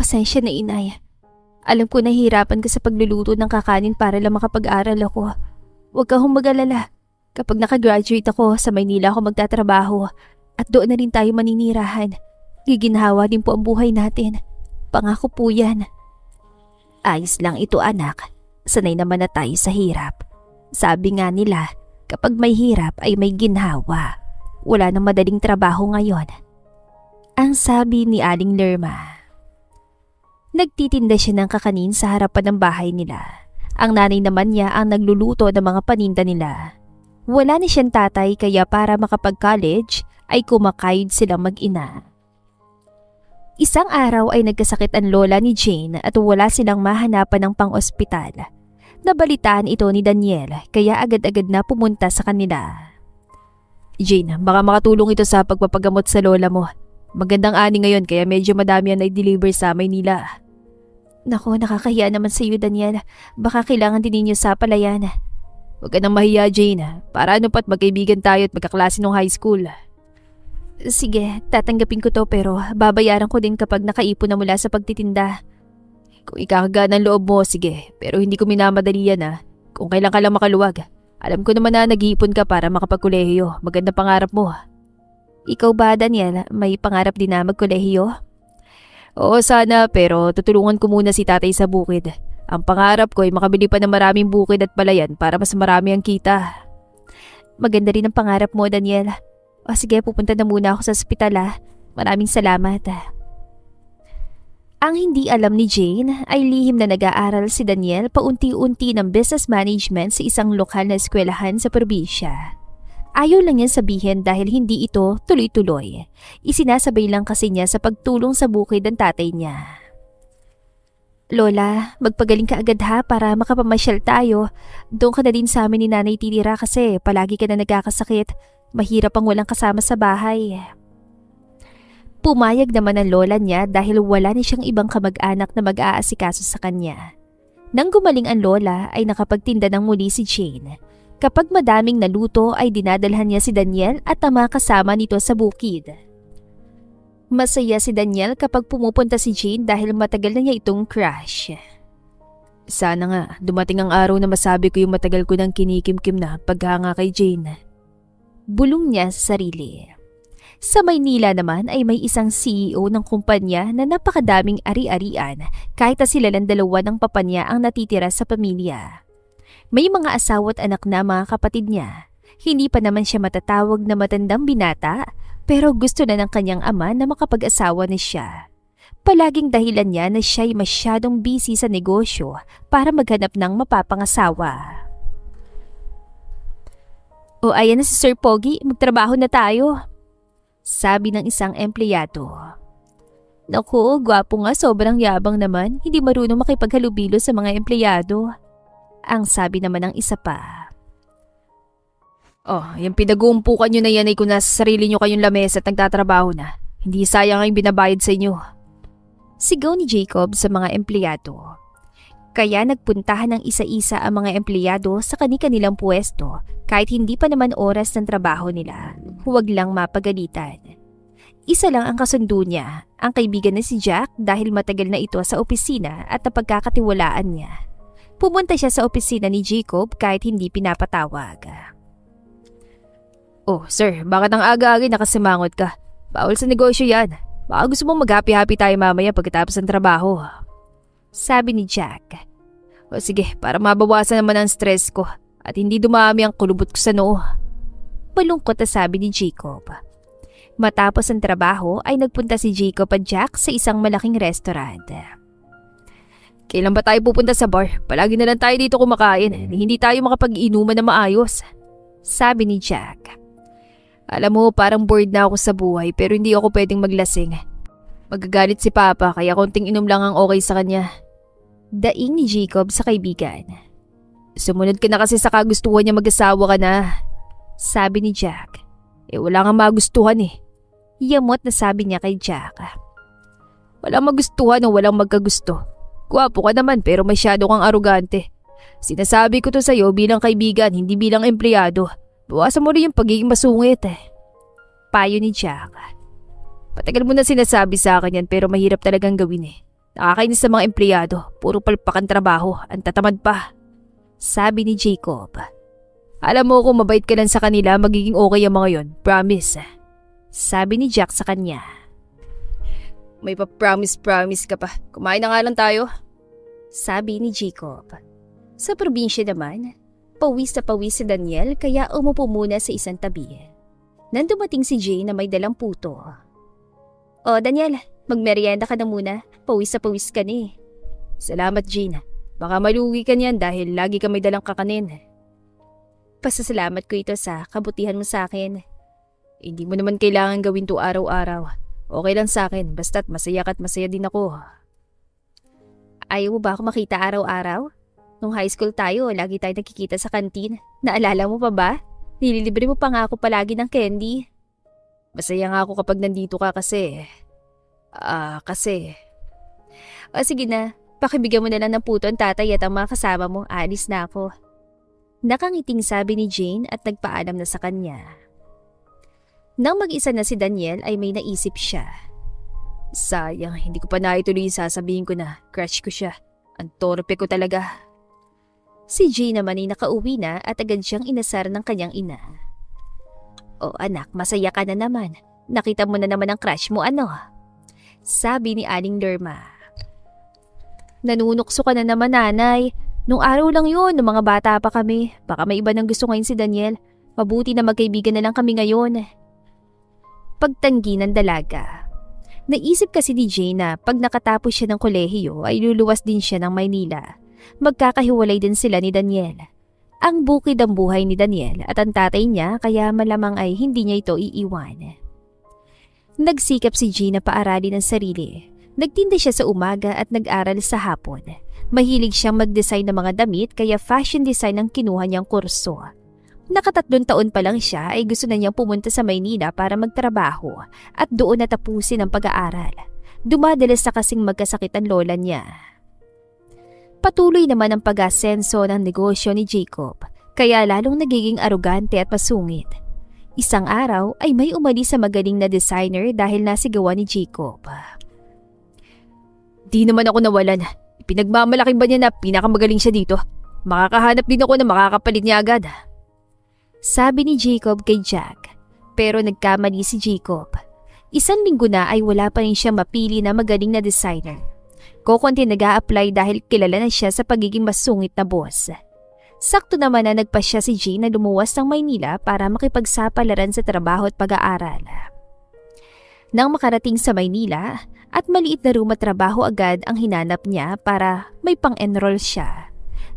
Pasensya na, inay. Alam ko nahihirapan ka sa pagluluto ng kakanin para lang makapag-aral ako. Huwag ka mag-alala. Kapag nakagraduate ako, sa Maynila ako magtatrabaho at doon na rin tayo maninirahan. Giginhawa din po ang buhay natin. Pangako po yan. Ayos lang ito, anak. Sanay naman na tayo sa hirap. Sabi nga nila, kapag may hirap ay may ginhawa. Wala nang madaling trabaho ngayon. Ang sabi ni Aling Lerma. Nagtitinda siya ng kakanin sa harapan ng bahay nila. Ang nanay naman niya ang nagluluto ng mga paninda nila. Wala na siyang tatay kaya para makapag-college ay kumakayod silang mag-ina. Isang araw ay nagkasakit ang lola ni Jane at wala silang mahanapan ng pang-ospital. Nabalitaan ito ni Daniel kaya agad-agad na pumunta sa kanila. Jane, baka makatulong ito sa pagpapagamot sa lola mo. Magandang ani ngayon kaya medyo madami ang na-deliver sa Maynila. Nako, nakakahiya naman sa iyo, Daniel. Baka kailangan din ninyo sa palayan. Huwag ka nang mahiya, Jane. Para ano pa't magkaibigan tayo at magkaklase nung high school. Sige, tatanggapin ko to pero babayaran ko din kapag nakaipon na mula sa pagtitinda. Kung ikakagaan ng loob mo, sige. Pero hindi ko minamadali yan. Kung kailan ka lang makaluwag. Alam ko naman na nag-iipon ka para makapagkolehiyo. Maganda pangarap mo. Ikaw ba, Daniel? May pangarap din na magkolehiyo? Oo sana, pero tutulungan ko muna si tatay sa bukid. Ang pangarap ko ay makabili pa ng maraming bukid at palayan para mas marami ang kita. Maganda rin ang pangarap mo, Daniel. O sige, pupunta na muna ako sa ospital. Maraming salamat. Ang hindi alam ni Jane ay lihim na nag-aaral si Daniel paunti-unti ng business management sa isang lokal na eskwelahan sa probinsya. Ayaw lang niya sabihin dahil hindi ito tuloy-tuloy. Isinasabay lang kasi niya sa pagtulong sa bukid ng tatay niya. Lola, magpagaling ka agad ha para makapamasyal tayo. Doon ka na din sa amin ni Nanay titira kasi palagi ka na nagkakasakit. Mahirap ang walang kasama sa bahay. Pumayag naman ang lola niya dahil wala na siyang ibang kamag-anak na mag-aasikaso sa kanya. Nang gumaling ang lola ay nakapagtinda ng muli si Jane. Kapag madaming naluto ay dinadalhan niya si Daniel at ang mga kasama nito sa bukid. Masaya si Daniel kapag pumupunta si Jane dahil matagal na niya itong crush. Sana nga dumating ang araw na masabi ko yung matagal ko nang kinikimkim na paghanga kay Jane. Bulong niya sa sarili. Sa Maynila naman ay may isang CEO ng kumpanya na napakadaming ari-arian kahit na sila lang dalawa ng papa niya ang natitira sa pamilya. May mga asawa at anak na mga kapatid niya. Hindi pa naman siya matatawag na matandang binata pero gusto na ng kanyang ama na makapag-asawa na siya. Palaging dahilan niya na siya'y masyadong busy sa negosyo para maghanap ng mapapangasawa. O ayan na si Sir Pogi, magtrabaho na tayo. Sabi ng isang empleyado. Naku, gwapo nga, sobrang yabang naman. Hindi marunong makipaghalubilo sa mga empleyado. Ang sabi naman ng isa pa. Oh, yung pinag-uumpukan nyo na yan ay kung nasa sarili nyo kayong lamesa at nagtatrabaho na. Hindi sayang ang binabayad sa inyo. Sigaw ni Jacob sa mga empleyado. Kaya nagpuntahan ng isa-isa ang mga empleyado sa kani-kanilang pwesto kahit hindi pa naman oras ng trabaho nila. Huwag lang mapagalitan. Isa lang ang kasundo niya, ang kaibigan na si Jack dahil matagal na ito sa opisina at napagkakatiwalaan niya. Pumunta siya sa opisina ni Jacob kahit hindi pinapatawag. Oh, sir, bakit ang aga-aga nakasimangot ka? Bawal sa negosyo yan. Baka gusto mong mag-happy-happy tayo mamaya pagkatapos ng trabaho. Sabi ni Jack. O sige, para mabawasan naman ang stress ko at hindi dumami ang kulubot ko sa noo. Malungkot na sabi ni Jacob. Matapos ang trabaho ay nagpunta si Jacob at Jack sa isang malaking restaurant. Kailan ba tayo pupunta sa bar? Palagi na lang tayo dito kumakain. Hindi tayo makapag-inuman na maayos. Sabi ni Jack. Alam mo, parang bored na ako sa buhay pero hindi ako pwedeng maglasing. Magagalit si Papa kaya konting inom lang ang okay sa kanya. Daing ni Jacob sa kaibigan. Sumunod ka na kasi sa kagustuhan niya, mag-asawa ka na. Sabi ni Jack. Wala kang magustuhan eh. Yamot na sabi niya kay Jack. Walang magustuhan o walang magkagusto. Gwapo ka naman pero masyado kang arugante. Sinasabi ko to sa'yo bilang kaibigan, hindi bilang empleyado. Bawasan mo rin yung pagiging masungit eh. Payo ni Jack. Patagal mo na sinasabi sa akin yan pero mahirap talagang gawin eh. Nakakainis sa mga empleyado. Puro palpakan trabaho. Ang tatamad pa. Sabi ni Jacob. Alam mo kung mabait ka lang sa kanila, magiging okay ang mga yon. Promise. Sabi ni Jack sa kanya. May pa-promise ka pa. Kumain na nga lang tayo. Sabi ni Jacob. Sa probinsya naman, pawis na pawis si Daniel kaya umupo muna sa isang tabi. Nang dumating si Jane na may dalang puto. O Daniel, magmerienda ka na muna. Pawis na pawis ka ni. Salamat Jane. Baka malugi ka niyan dahil lagi ka may dalang kakanin. Pasasalamat ko ito sa kabutihan mo sa akin. Hindi mo naman kailangan gawin to araw-araw. Okay lang sa akin, basta't masaya ka't masaya din ako. Ayaw mo ba ako makita araw-araw? Nung high school tayo, lagi tayo nakikita sa kantin. Naalala mo pa ba? Nililibre mo pa nga ako palagi ng candy. Masaya nga ako kapag nandito ka kasi... O sige na, pakibigyan mo na lang ng puto ang tatay at ang mga kasama mo. Alis na ako. Nakangiting sabi ni Jane at nagpaalam na sa kanya. Nang mag-isa na si Daniel ay may naisip siya. Sayang, hindi ko pa naituloy yung sasabihin ko na crush ko siya. Ang torpe ko talaga. Si Jane naman ay nakauwi na at agad siyang inasar ng kanyang ina. O anak, masaya ka na naman. Nakita mo na naman ang crush mo ano? Sabi ni Aling Lerma. Nanunukso ka na naman nanay. Nung araw lang yun, nung mga bata pa kami. Baka may iba nang gusto ngayon si Daniel. Mabuti na magkaibigan na lang kami ngayon. Pagtanggi ng dalaga. Naisip kasi ni Jane na pag nakatapos siya ng kolehiyo ay luluwas din siya ng Maynila. Magkakahiwalay din sila ni Daniel. Ang bukid ang buhay ni Daniel at ang tatay niya kaya malamang ay hindi niya ito iiwan. Nagsikap si Jane na paaralin ang sarili. Nagtinda siya sa umaga at nag-aral sa hapon. Mahilig siyang mag-design ng mga damit kaya fashion design ang kinuha niyang kurso. Nakatatlong taon pa lang siya ay gusto na niyang pumunta sa Maynila para magtrabaho at doon natapusin ang pag-aaral. Dumadalas na kasing magkasakit ang lola niya. Patuloy naman ang pag-asenso ng negosyo ni Jacob kaya lalong nagiging arugante at masungit. Isang araw ay may umalis sa magaling na designer dahil nasigawan ni Jacob. Di naman ako nawalan. Pinagmamalaki ba niya na pinakamagaling siya dito? Makakahanap din ako na makakapalit niya agad. Sabi ni Jacob kay Jack. Pero nagkamali si Jacob. Isang linggo na ay wala pa rin siya mapili na magaling na designer. Kokonti nag-a-apply dahil kilala na siya sa pagiging masungit na boss. Sakto naman na nagpasya si Jane na lumuwas ng Maynila para makipagsapalaran sa trabaho at pag-aaral. Nang makarating sa Maynila at maliit na room at trabaho agad ang hinanap niya para may pang-enroll siya.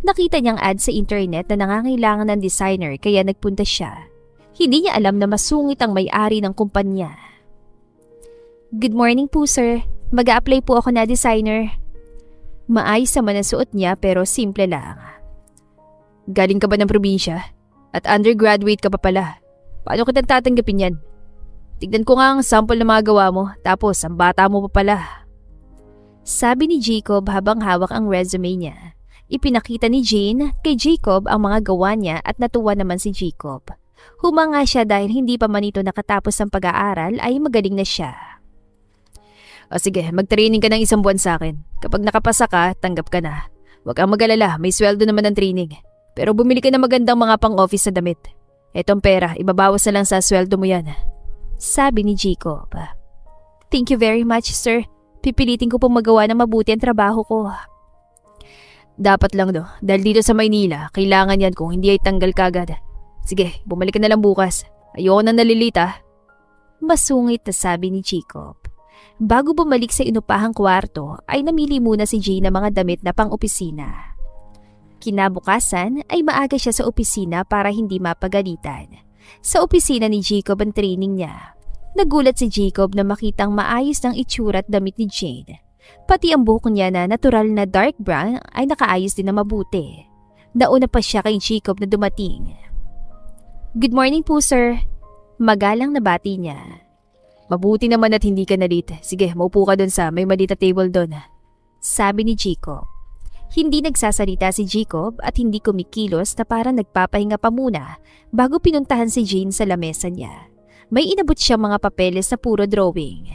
Nakita niyang ad sa internet na nangangailangan ng designer kaya nagpunta siya. Hindi niya alam na masungit ang may-ari ng kumpanya. Good morning po sir. Mag-a-apply po ako na designer. Maayos naman ang suot niya pero simple lang. Galing ka ba ng probinsya? At undergraduate ka pa pala. Paano kitang tatanggapin yan? Tignan ko nga ang sample na mga gawa mo tapos ang bata mo pa pala. Sabi ni Jacob habang hawak ang resume niya. Ipinakita ni Jane kay Jacob ang mga gawa niya at natuwa naman si Jacob. Humanga siya dahil hindi pa man ito nakatapos ng pag-aaral ay magaling na siya. O sige, mag-training ka ng 1 buwan sa akin. Kapag nakapasa ka, tanggap ka na. Huwag kang mag-alala, may sweldo naman ng training. Pero bumili ka ng magandang mga pang-office na damit. Etong pera, ibabawas na lang sa sweldo mo yan. Sabi ni Jacob. Thank you very much, sir. Pipilitin ko pong magawa ng mabuti ang trabaho ko. Dapat lang do, dahil dito sa Maynila, kailangan yan kung hindi ay tanggal ka agad. Sige, bumalik ka na lang bukas. Ayoko na nalilita. Masungit na sabi ni Jacob. Bago bumalik sa inupahang kwarto, ay namili muna si Jane ng mga damit na pang-opisina. Kinabukasan ay maaga siya sa opisina para hindi mapagalitan. Sa opisina ni Jacob ang training niya. Nagulat si Jacob na makitang maayos ng itsura at damit ni Jane. Pati ang buhok niya na natural na dark brown ay nakaayos din na mabuti. Nauna pa siya kay Jacob na dumating. Good morning po sir. Magalang na bati niya. Mabuti naman at hindi ka na late. Sige, maupo ka doon sa may maliit na table doon. Sabi ni Jacob. Hindi nagsasalita si Jacob at hindi kumikilos na parang nagpapahinga pa muna bago pinuntahan si Jane sa lamesa niya. May inabot siya mga papeles na puro drawing.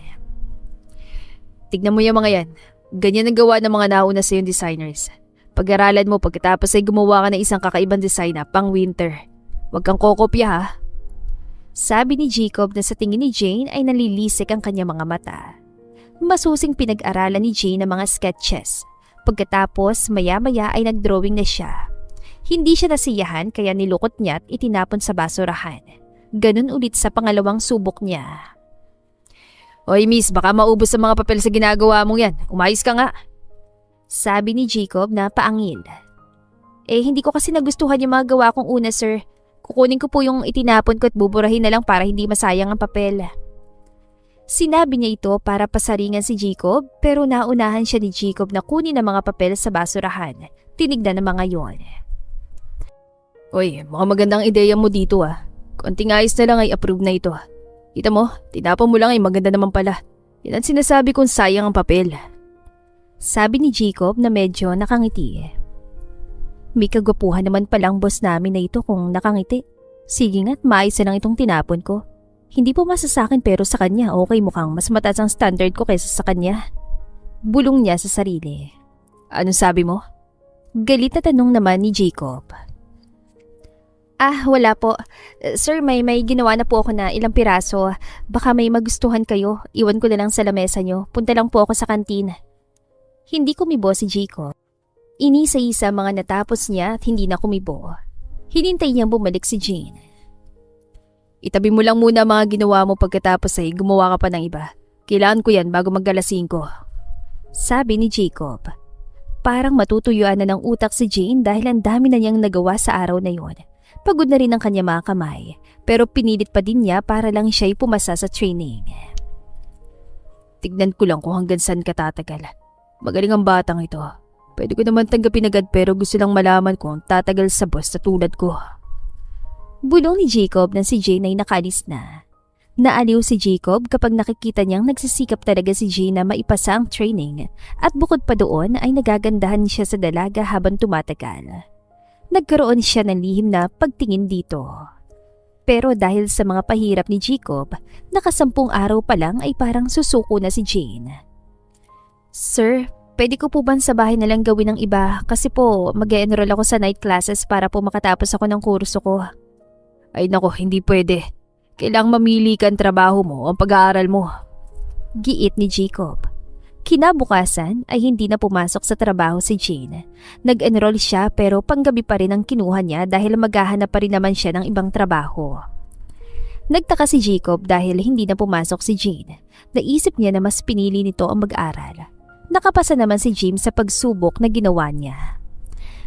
Tignan mo yung mga yan. Ganyan ang gawa ng mga nauna sa yung designers. Pag-aralan mo pagkatapos ay gumawa ka ng isang kakaibang design na pang winter. Huwag kang kokopya ha. Sabi ni Jacob na sa tingin ni Jane ay nalilisik ang kanyang mga mata. Masusing pinag-aralan ni Jane ang mga sketches. Pagkatapos maya-maya ay nag-drawing na siya. Hindi siya nasiyahan kaya nilukot niya at itinapon sa basurahan. Ganun ulit sa pangalawang subok niya. Oy miss, baka maubos ang mga papel sa ginagawa mo yan. Umayos ka nga. Sabi ni Jacob na paangil. Hindi ko kasi nagustuhan yung mga gawa kong una, sir. Kukunin ko po yung itinapon ko at buburahin na lang para hindi masayang ang papel. Sinabi niya ito para pasaringan si Jacob pero naunahan siya ni Jacob na kunin ang mga papel sa basurahan. Tinignan ng mga yon. Oy, mukhang magandang ideya mo dito ah. Konting ayos na lang ay approve na ito. Kita mo, tinapon mo lang ay maganda naman pala. Yan ang sinasabi kong sayang ang papel. Sabi ni Jacob na medyo nakangiti. May kagwapuhan naman palang boss namin na ito kung nakangiti. Sige nga't maayos na lang itong tinapon ko. Hindi po masasakin pero sa kanya okay mukhang mas mataas ang standard ko kaysa sa kanya. Bulong niya sa sarili. Anong sabi mo? Galit na tanong naman ni Jacob. Wala po. Sir, may ginawa na po ako na ilang piraso. Baka may magustuhan kayo. Iwan ko na lang sa lamesa nyo. Punta lang po ako sa kantin. Hindi kumibo si Jacob. Inisa-isa mga natapos niya at hindi na kumibo. Hinintay niyang bumalik si Jane. Itabi mo lang muna mga ginawa mo pagkatapos ay gumawa ka pa ng iba. Kailangan ko yan bago mag-alas 5. Sabi ni Jacob. Parang matutuyuan na ng utak si Jane dahil ang dami na niyang nagawa sa araw na yon. Pagod na rin ang kanya mga kamay pero pinilit pa din niya para lang siya'y pumasa sa training. Tignan ko lang kung hanggang saan ka tatagal. Magaling ang batang ito. Pwede ko naman tanggapin agad pero gusto lang malaman kung tatagal sa boss na tulad ko. Bulong ni Jacob na si Jane ay nakalis na. Naaliw si Jacob kapag nakikita niyang nagsisikap talaga si Jane na maipasa ang training at bukod pa doon ay nagagandahan siya sa dalaga habang tumatagal. Nagkaroon siya ng lihim na pagtingin dito. Pero dahil sa mga pahirap ni Jacob, nakasampung araw pa lang ay parang susuko na si Jane. Sir, pwede ko po ba sa bahay na lang gawin ng iba kasi po mag-e-enroll ako sa night classes para po makatapos ako ng kurso ko. Ay nako, hindi pwede. Kailangang mamili ka ang trabaho mo o ang pag-aaral mo. Giit ni Jacob. Kinabukasan ay hindi na pumasok sa trabaho si Jane. Nag-enroll siya pero panggabi pa rin ang kinuha niya dahil maghahanap pa rin naman siya ng ibang trabaho. Nagtaka si Jacob dahil hindi na pumasok si Jane. Naisip niya na mas pinili nito ang mag-aral. Nakapasa naman si Jim sa pagsubok na ginawa niya.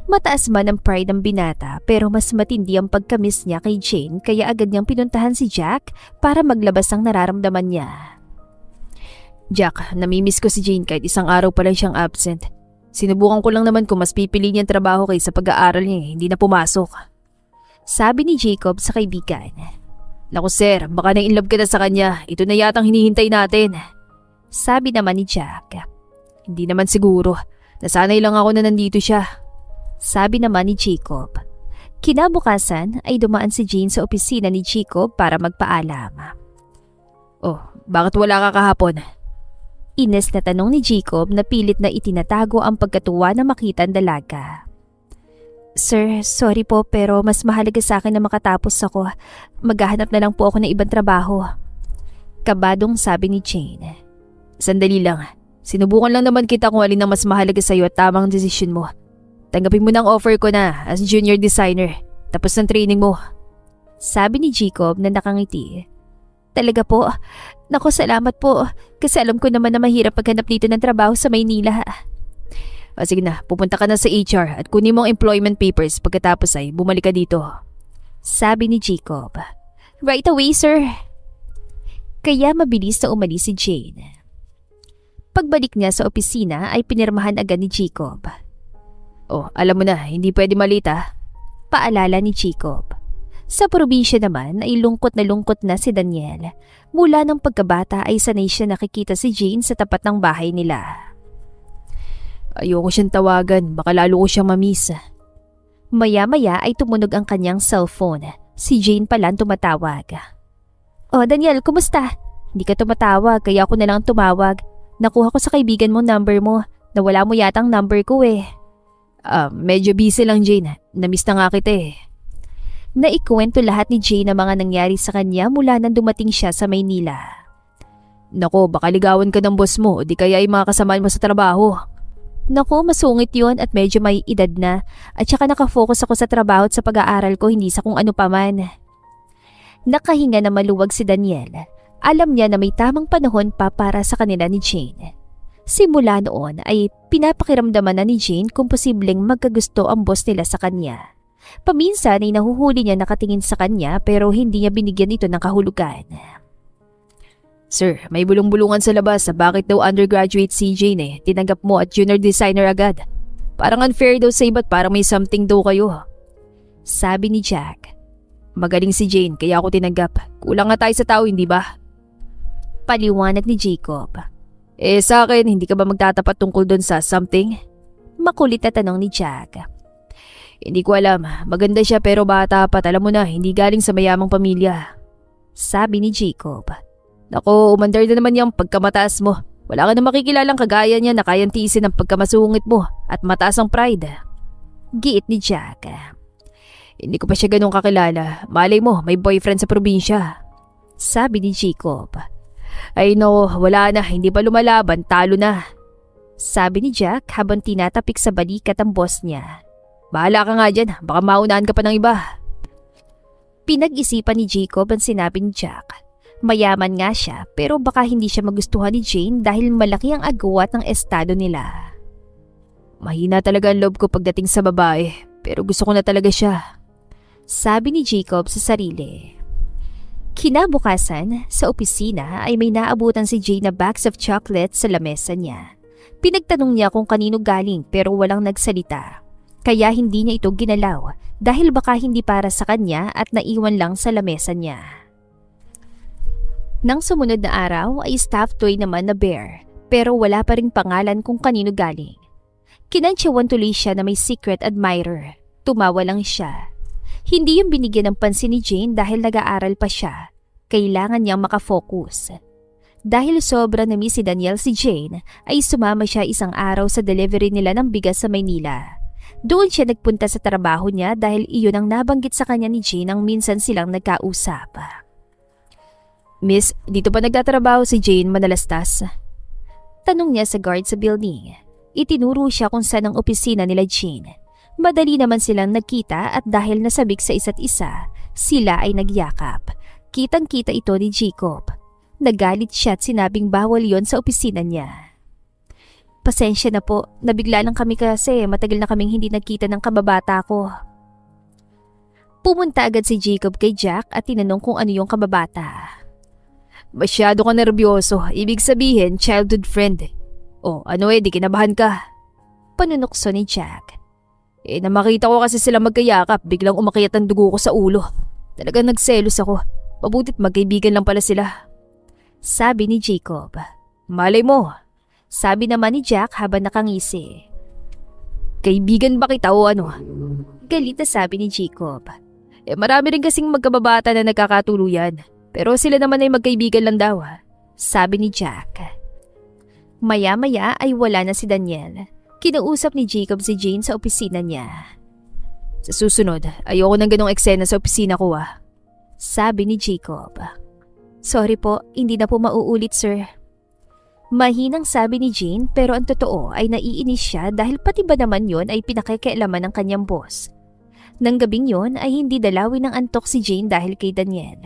Mataas man ang pride ng binata pero mas matindi ang pagkamis niya kay Jane kaya agad niyang pinuntahan si Jack para maglabas ang nararamdaman niya. Jack, namimiss ko si Jane kahit isang araw pa lang siyang absent. Sinubukan ko lang naman kung mas pipili niyang trabaho kaysa pag-aaral niya hindi na pumasok. Sabi ni Jacob sa kaibigan. Naku sir, baka na-inlove ka na sa kanya. Ito na yatang hinihintay natin. Sabi naman ni Jack. Hindi naman siguro. Nasanay lang ako na nandito siya. Sabi naman ni Jacob. Kinabukasan ay dumaan si Jane sa opisina ni Jacob para magpaalam. Oh, bakit wala ka kahapon? Ines na tanong ni Jacob na pilit na itinatago ang pagkatuwa na makita ang dalaga. Sir, sorry po pero mas mahalaga sa akin na makatapos ako. Maghahanap na lang po ako ng ibang trabaho. Kabadong sabi ni Jane. Sandali lang. Sinubukan lang naman kita kung alin ang mas mahalaga sa'yo at tamang desisyon mo. Tanggapin mo ng offer ko na as junior designer. Tapos ng training mo. Sabi ni Jacob na nakangiti. Talaga po? Naku, salamat po. Kasi alam ko naman na mahirap maghanap dito ng trabaho sa Maynila. Sige na, pupunta ka na sa HR at kunin mo ang employment papers pagkatapos ay bumalik ka dito. Sabi ni Jacob. Right away, sir. Kaya mabilis na umalis si Jane. Pagbalik niya sa opisina ay pinirmahan agad ni Jacob. Oh, alam mo na, hindi pwede malita. Paalala ni Jacob. Sa probinsya naman ay lungkot na si Daniel. Mula ng pagkabata ay sanay siya nakikita si Jane sa tapat ng bahay nila. Ayoko siyang tawagan, baka lalo ko siyang mamiss. Maya-maya ay tumunog ang kanyang cellphone. Si Jane pala ang tumatawag. Oh, Daniel, kumusta? Hindi ka tumatawag kaya ako na lang tumawag. Nakuha ko sa kaibigan mo number mo. Nawala mo yatang number ko eh. Medyo busy lang Jane. Namiss na nga kita eh. Naikwento lahat ni Jane ang mga nangyari sa kanya mula nang dumating siya sa Maynila. Nako, baka ligawan ka ng boss mo o di kaya ay mga kasamaan mo sa trabaho. Naku, masungit yon at medyo may edad na at saka nakafocus ako sa trabaho at sa pag-aaral ko hindi sa kung ano paman. Nakahinga na maluwag si Daniel. Alam niya na may tamang panahon pa para sa kanila ni Jane. Simula noon ay pinapakiramdaman na ni Jane kung posibleng magkagusto ang boss nila sa kanya. Paminsan ay nahuhuli niya nakatingin sa kanya pero hindi niya binigyan ito ng kahulugan. Sir, may bulong-bulungan sa labas sa bakit daw undergraduate si Jane eh. Tinanggap mo at junior designer agad. Parang unfair daw sa iba't parang may something daw kayo. Sabi ni Jack. Magaling si Jane kaya ako tinanggap. Kulang nga tayo sa tao, hindi ba? Paliwanag ni Jacob. Sa akin, hindi ka ba magtatapat tungkol doon sa something? Makulit na tanong ni Jack. Hindi ko alam. Maganda siya pero bata pa. Alam mo na, hindi galing sa mayamang pamilya. Sabi ni Jacob. Nako, umandar na naman yung pagkamataas mo. Wala ka na makikilalang kagaya niya na kayang tiisin ang pagkamasungit mo at mataas ang pride. Giit ni Jack. Hindi ko pa siya ganun kakilala. Malay mo, may boyfriend sa probinsya. Sabi ni Jacob. Ay no, wala na. Hindi pa lumalaban, talo na. Sabi ni Jack habang tinatapik sa balikat ang boss niya. Bahala ka nga dyan, baka maunaan ka pa ng iba. Pinag-isipan ni Jacob ang sinabi ni Jack. Mayaman nga siya pero baka hindi siya magustuhan ni Jane dahil malaki ang agwat ng estado nila. Mahina talaga ang loob ko pagdating sa babae pero gusto ko na talaga siya. Sabi ni Jacob sa sarili. Kinabukasan, sa opisina ay may naabutan si Jane na box of chocolates sa lamesa niya. Pinagtanong niya kung kanino galing pero walang nagsalita. Kaya hindi niya ito ginalaw dahil baka hindi para sa kanya at naiwan lang sa lamesa niya. Nang sumunod na araw ay stuffed toy naman na bear pero wala pa ring pangalan kung kanino galing. Kinantsawan tuloy siya na may secret admirer. Tumawa lang siya. Hindi yung binigyan ng pansin ni Jane dahil nag-aaral pa siya. Kailangan niyang makafocus. Dahil sobra na-miss si Daniel si Jane ay sumama siya isang araw sa delivery nila ng bigas sa Maynila. Doon siya nagpunta sa trabaho niya dahil iyon ang nabanggit sa kanya ni Jane nang minsan silang nagkausap. Miss, dito pa nagtatrabaho si Jane Manalastas? Tanong niya sa guard sa building. Itinuro siya kung saan ang opisina nila Jane. Madali naman silang nagkita at dahil nasabik sa isa't isa, sila ay nagyakap. Kitang-kita ito ni Jacob. Nagalit siya at sinabing bawal yon sa opisina niya. Pasensya na po, nabigla lang kami kasi matagal na kaming hindi nagkita ng kababata ko. Pumunta agad si Jacob kay Jack at tinanong kung ano yung kababata. Masyado ka nervyoso, ibig sabihin childhood friend. O ano di kinabahan ka? Panunokso ni Jack. Na makita ko kasi sila magkayakap, biglang umakyat ang dugo ko sa ulo. Talagang nagselos ako, mabutit magkaibigan lang pala sila. Sabi ni Jacob. Malay mo. Sabi naman ni Jack habang nakangisi. Kaibigan ba kita o ano? Galit na sabi ni Jacob. Marami rin kasing magkababata na nagkakatuluyan. Pero sila naman ay magkaibigan lang daw. Sabi ni Jack. Maya-maya ay wala na si Daniel. Kinausap ni Jacob si Jane sa opisina niya. Sa susunod, ayoko ng ganong eksena sa opisina ko Sabi ni Jacob. Sorry po, hindi na po mauulit sir. Mahinang sabi ni Jane pero ang totoo ay naiinis siya dahil pati ba naman yon ay pinakikialaman ng kanyang boss. Nang gabing yon ay hindi dalawin ng antok si Jane dahil kay Daniel.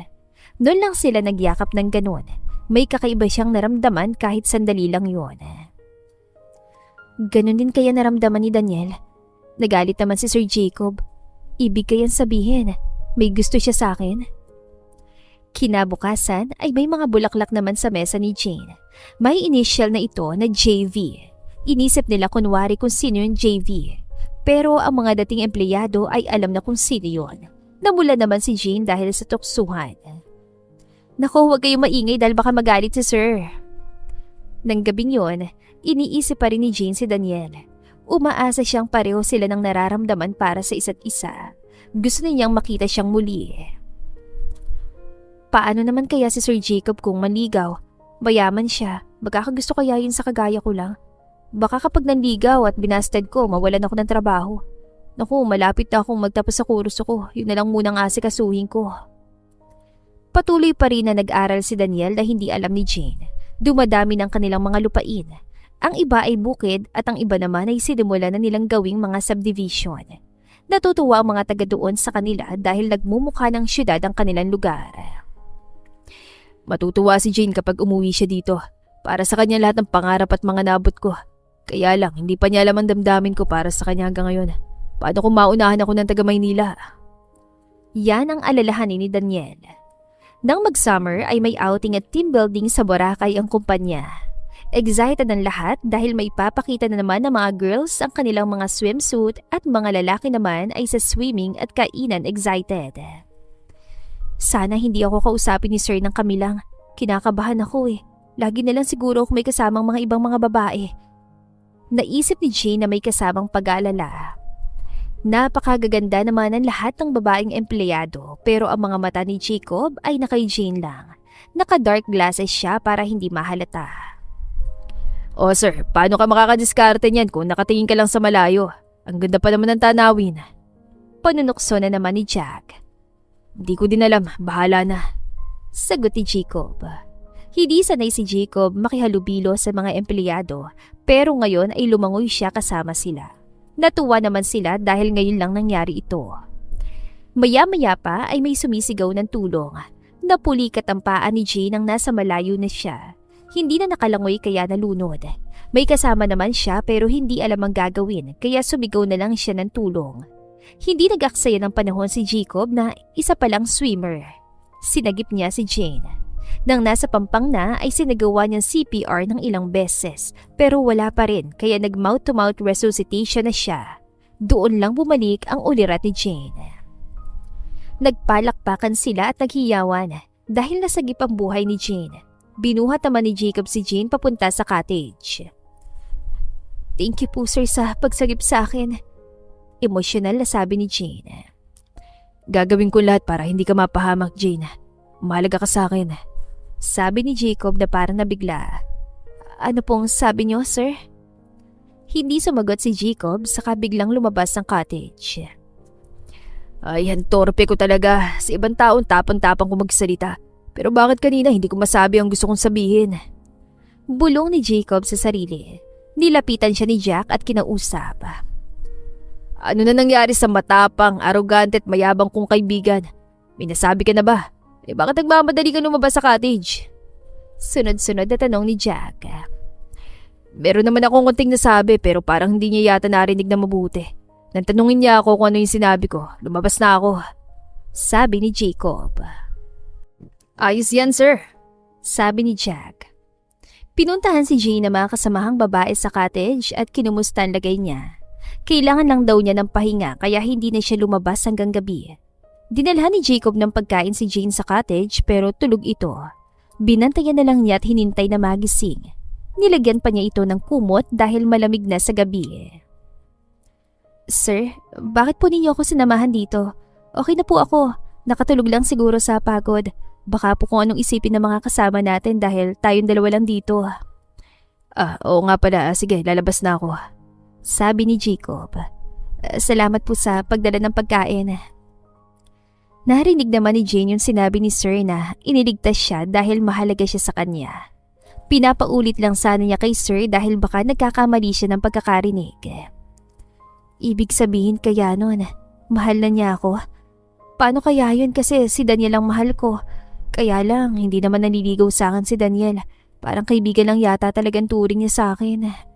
Noon lang sila nagyakap ng ganon. May kakaiba siyang naramdaman kahit sandali lang yon. Ganon din kaya naramdaman ni Daniel. Nagalit naman si Sir Jacob. Ibig kayang sabihin, may gusto siya sa akin? Kinabukasan ay may mga bulaklak naman sa mesa ni Jane. May initial na ito na JV. Inisip nila kunwari kung sino yung JV. Pero ang mga dating empleyado ay alam na kung sino yun. Namula naman si Jane dahil sa tuksuhan. Naku, huwag kayong maingay dahil baka magalit si Sir. Nang gabing yon, iniisip pa rin ni Jane si Daniel. Umaasa siyang pareho sila ng nararamdaman para sa isa't isa. Gusto niyang makita siyang muli. Paano naman kaya si Sir Jacob kung manligaw? Mayaman siya, magkakagusto kaya yun sa kagaya ko lang? Baka kapag nanligaw at binasted ko, mawalan ako ng trabaho. Naku, malapit na akong magtapos sa kurso ko. Yun na lang munang asikasuhin ko. Patuloy pa rin na nag-aral si Daniel na hindi alam ni Jane. Dumadami ng kanilang mga lupain. Ang iba ay bukid at ang iba naman ay sinimula na nilang gawing mga subdivision. Natutuwa ang mga taga doon sa kanila dahil nagmumukha ng syudad ang kanilang lugar. Matutuwa si Jane kapag umuwi siya dito. Para sa kanya lahat ng pangarap at mga nabot ko. Kaya lang, hindi pa niya alam ang damdamin ko para sa kanya hanggang ngayon. Paano kung maunahan ako ng taga Maynila? Yan ang alalahanin ni Daniel. Nang mag-summer ay may outing at team building sa Boracay ang kumpanya. Excited ang lahat dahil may papakita na naman ng mga girls ang kanilang mga swimsuit at mga lalaki naman ay sa swimming at kainan excited. Sana hindi ako kausapin ni Sir ng kami lang. Kinakabahan ako eh. Lagi na lang siguro kung may kasamang mga ibang mga babae. Naisip ni Jane na may kasamang pag-aalala. Napakagaganda naman ang lahat ng babaeng empleyado pero ang mga mata ni Jacob ay nakay Jane lang. Naka-dark glasses siya para hindi mahalata. Oh sir, paano ka makakadiskarte niyan kung nakatingin ka lang sa malayo? Ang ganda pa naman ng tanawin. Panunukso na naman ni Jack. Hindi ko din alam, bahala na. Sagot ni Jacob. Hindi sanay si Jacob makihalubilo sa mga empleyado pero ngayon ay lumangoy siya kasama sila. Natuwa naman sila dahil ngayon lang nangyari ito. Maya-maya pa ay may sumisigaw ng tulong. Napulikat ang paa ni Jane nang nasa malayo na siya. Hindi na nakalangoy kaya nalunod. May kasama naman siya pero hindi alam ang gagawin kaya sumigaw na lang siya ng tulong. Hindi nag-aksaya ng panahon si Jacob na isa palang swimmer. Sinagip niya si Jane. Nang nasa pampang na ay sinagawa niyang CPR ng ilang beses pero wala pa rin kaya nag-mouth-to-mouth resuscitation na siya. Doon lang bumalik ang ulirat ni Jane. Nagpalakpakan sila at naghiyawan dahil nasagip ang buhay ni Jane. Binuhat naman ni Jacob si Jane papunta sa cottage. Thank you po sir sa pagsagip sa akin. Emosyonal na sabi ni Jane. Gagawin ko lahat para hindi ka mapahamak, Jane. Mahalaga ka sa akin. Sabi ni Jacob na parang nabigla. Ano pong sabi niyo, sir? Hindi sumagot si Jacob saka biglang lumabas ng cottage. Ay, ang torpe ko talaga. Sa ibang taon tapang-tapang ko magsalita. Pero bakit kanina hindi ko masabi ang gusto kong sabihin? Bulong ni Jacob sa sarili. Nilapitan siya ni Jack at kinausap. Ano na nangyari sa matapang, arogante at mayabang kong kaibigan? May nasabi ka na ba? Bakit nagmamadali ka lumabas sa cottage? Sunod-sunod na tanong ni Jack. Meron naman akong konting nasabi pero parang hindi niya yata narinig na mabuti. Nang tanungin niya ako kung ano yung sinabi ko, lumabas na ako. Sabi ni Jacob. Ayos yan, sir. Sabi ni Jack. Pinuntahan si Jane na mga kasamahang babae sa cottage at kinumusta ang lagay niya. Kailangan lang daw niya ng pahinga kaya hindi na siya lumabas hanggang gabi. Dinalhan ni Jacob ng pagkain si Jane sa cottage pero tulog ito. Binantayan na lang niya at hinintay na magising. Nilagyan pa niya ito ng kumot dahil malamig na sa gabi. Sir, bakit po ninyo ako sinamahan dito? Okay na po ako. Nakatulog lang siguro sa pagod. Baka po kung anong isipin ng mga kasama natin dahil tayong dalawa lang dito. Oo nga pala. Sige, lalabas na ako. Sabi ni Jacob. Salamat po sa pagdala ng pagkain. Narinig naman ni Jane yung sinabi ni Sir na iniligtas siya dahil mahalaga siya sa kanya. Pinapaulit lang sana niya kay Sir dahil baka nagkakamali siya ng pagkakarinig. Ibig sabihin kaya nun, mahal na niya ako? Paano kaya yun kasi si Daniel ang mahal ko? Kaya lang, hindi naman naniligaw sa akin si Daniel. Parang kaibigan lang yata talagang turing niya sa akin.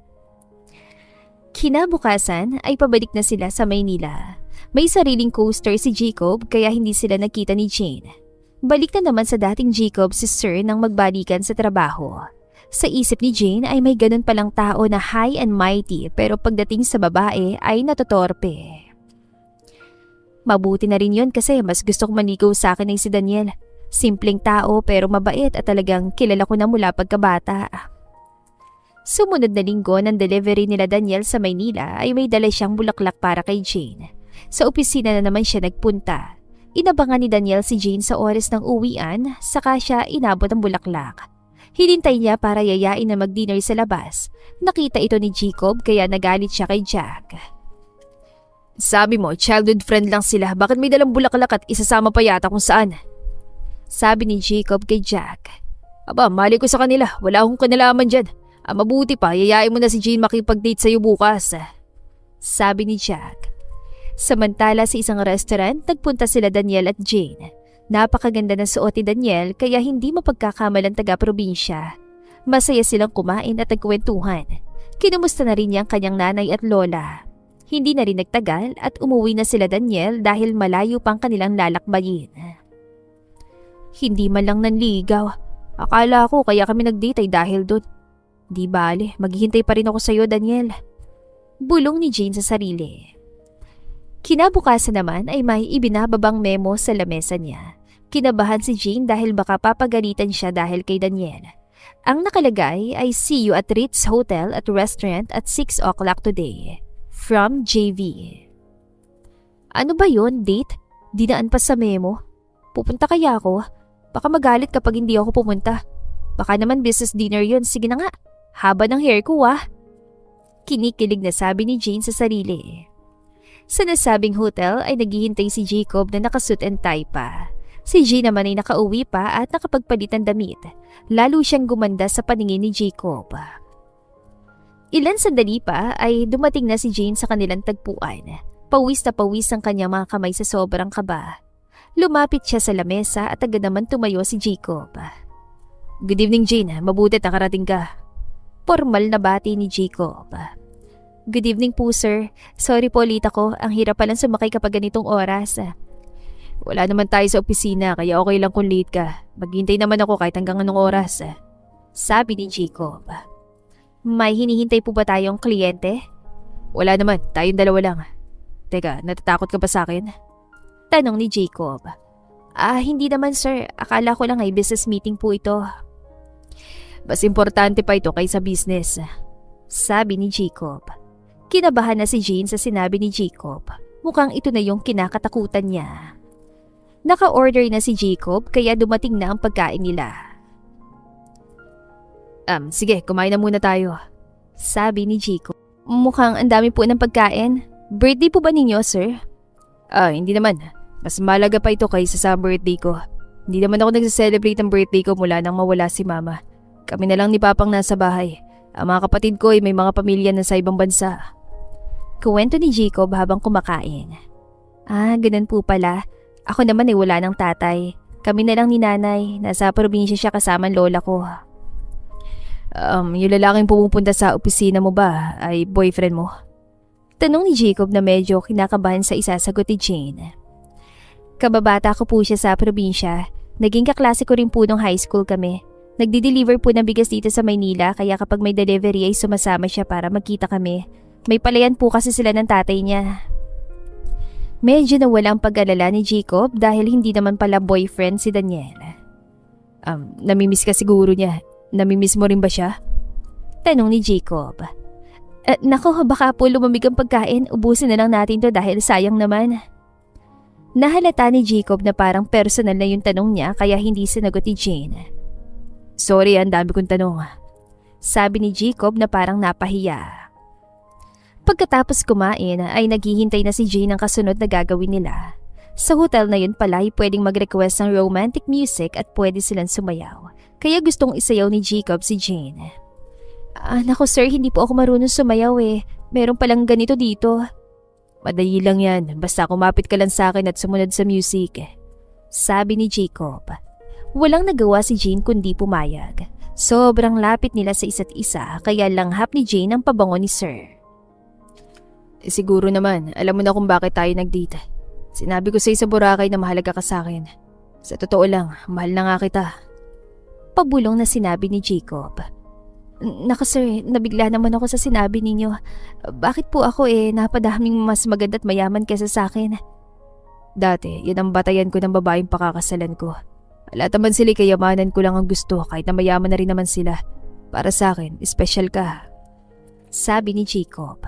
Kinabukasan ay pabalik na sila sa Maynila. May sariling coaster si Jacob kaya hindi sila nakita ni Jane. Balik na naman sa dating Jacob si Sir nang magbalikan sa trabaho. Sa isip ni Jane ay may ganun palang tao na high and mighty pero pagdating sa babae ay natotorpe. Mabuti na rin yun kasi mas gusto kong manigaw sa akin ay si Daniel. Simpleng tao pero mabait at talagang kilala ko na mula pagkabata. Sumunod na linggo ng delivery nila Daniel sa Maynila ay may dala siyang bulaklak para kay Jane. Sa opisina na naman siya nagpunta. Inabangan ni Daniel si Jane sa oras ng uwian, saka siya inabot ang bulaklak. Hinintay niya para yayain na mag-dinner sa labas. Nakita ito ni Jacob kaya nagalit siya kay Jack. Sabi mo, childhood friend lang sila. Bakit may dalang bulaklak at isasama pa yata kung saan? Sabi ni Jacob kay Jack. Aba, mali ko sa kanila. Wala akong kanalaman dyan. Mabuti pa, yayain mo na si Jane makipag-date sa'yo bukas. Sabi ni Jack. Samantala sa isang restaurant, nagpunta sila Daniel at Jane. Napakaganda ng suot ni Daniel kaya hindi mapagkakamalang taga-probinsya. Masaya silang kumain at nagkwentuhan. Kinumusta na rin niya ang kanyang nanay at lola. Hindi na rin nagtagal at umuwi na sila Daniel dahil malayo pang kanilang lalakbayin. Hindi man lang nanligaw. Akala ko kaya kami nag-date ay dahil doon. Di bale, maghihintay pa rin ako sa iyo, Daniel. Bulong ni Jane sa sarili. Kinabukasan naman ay may ibinababang memo sa lamesa niya. Kinabahan si Jane dahil baka papagalitan siya dahil kay Daniel. Ang nakalagay ay see you at Ritz Hotel at Restaurant at 6 o'clock today. From JV. Ano ba yon, date? Dinaan pa sa memo? Pupunta kaya ako? Baka magalit kapag hindi ako pumunta. Baka naman business dinner yon. Sige na nga. Haba ng hair ko Kinikilig na sabi ni Jane sa sarili. Sa nasabing hotel ay naghihintay si Jacob na nakasuit and tie pa. Si Jane naman ay nakauwi pa at nakapagpalit ng damit. Lalo siyang gumanda sa paningin ni Jacob. Ilan sandali pa ay dumating na si Jane sa kanilang tagpuan. Pawis na pawis ang kanyang mga kamay sa sobrang kaba. Lumapit siya sa lamesa at agad naman tumayo si Jacob. Good evening, Jane. Mabuti nakarating ka. Formal na bati ni Jacob. Good evening po, sir. Sorry po ulit ako. Ang hirap palang sumakay kapag ganitong oras. Wala naman tayo sa opisina kaya okay lang kung late ka. Maghintay naman ako kahit hanggang anong oras. Sabi ni Jacob. May hinihintay po ba tayong kliyente? Wala naman. Tayong dalawa lang. Teka, natatakot ka ba sa akin? Tanong ni Jacob. Hindi naman, sir. Akala ko lang ay business meeting po ito. Mas importante pa ito kaysa business. Sabi ni Jacob. Kinabahan na si Jane sa sinabi ni Jacob. Mukhang ito na yung kinakatakutan niya. Naka-order na si Jacob kaya dumating na ang pagkain nila. Sige, kumain na muna tayo. Sabi ni Jacob. Mukhang ang dami po ng pagkain. Birthday po ba ninyo, sir? Hindi naman. Mas malaga pa ito kaysa sa birthday ko. Hindi naman ako nagsa-celebrate ng birthday ko mula nang mawala si mama. Kami na lang ni Papang nasa bahay. Ang mga kapatid ko ay may mga pamilya na sa ibang bansa. Kuwento ni Jacob habang kumakain. Ganun po pala. Ako naman ay wala ng tatay. Kami na lang ni nanay. Nasa probinsya siya kasama ang lola ko. Yung lalaking pumupunta sa opisina mo ba ay boyfriend mo? Tanong ni Jacob na medyo kinakabahan sa isasagot ni Jane. Kababata ko po siya sa probinsya. Naging kaklase ko rin po nung high school kami. Nagdi-deliver po ng bigas dito sa Maynila kaya kapag may delivery ay sumasama siya para magkita kami. May palayan po kasi sila ng tatay niya. Medyo nawala ang pag-alala ni Jacob dahil hindi naman pala boyfriend si Daniel. Namimiss ka siguro niya. Namimiss mo rin ba siya? Tanong ni Jacob. Nako, baka po lumamig ang pagkain. Ubusin na lang natin to dahil sayang naman. Nahalata ni Jacob na parang personal na yung tanong niya kaya hindi sinagot ni Jane. Sorry, ang dami kong tanong. Sabi ni Jacob na parang napahiya. Pagkatapos kumain ay naghihintay na si Jane ng kasunod na gagawin nila. Sa hotel na yun pala ay pwedeng mag-request ng romantic music at pwede silang sumayaw. Kaya gustong isayaw ni Jacob si Jane. Nako sir, hindi po ako marunong sumayaw Meron palang ganito dito. Madali lang yan. Basta kumapit ka lang sa akin at sumunod sa music. Sabi ni Jacob. Walang nagawa si Jane kundi pumayag. Sobrang lapit nila sa isa't isa kaya langhap ni Jane ang pabango ni Sir. Siguro naman, alam mo na kung bakit tayo nag-date. Sinabi ko sa Boracay na mahalaga ka sa akin. Sa totoo lang, mahal na nga kita. Pabulong na sinabi ni Jacob. Naka sir, nabigla naman ako sa sinabi ninyo. Bakit po ako napadaming mas maganda at mayaman kaysa sa akin? Dati, yan ang batayan ko ng babaeng pakakasalan ko. Wala naman sila kayamanan ko lang ang gusto kahit na mayaman na rin naman sila. Para sa akin, special ka. Sabi ni Jacob.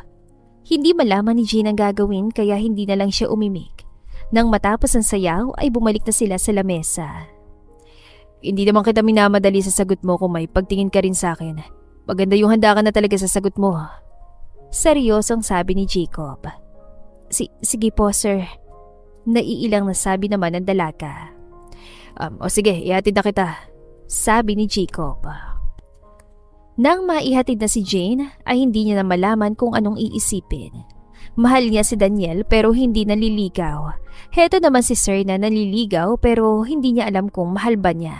Hindi malaman ni Jean ang gagawin kaya hindi na lang siya umimik. Nang matapos ang sayaw ay bumalik na sila sa lamesa. Hindi naman kita minamadali sa sagot mo kung may pagtingin ka rin sa akin. Maganda yung handa ka na talaga sa sagot mo. Seryosong sabi ni Jacob. Sige po, sir. Naiilang na sabi naman ng dalaga. O sige, ihatid na kita. Sabi ni Jacob. Nang maihatid na si Jane ay hindi niya na malaman kung anong iisipin. Mahal niya si Daniel pero hindi naliligaw. Heto naman si Sir na naliligaw pero hindi niya alam kung mahal ba niya.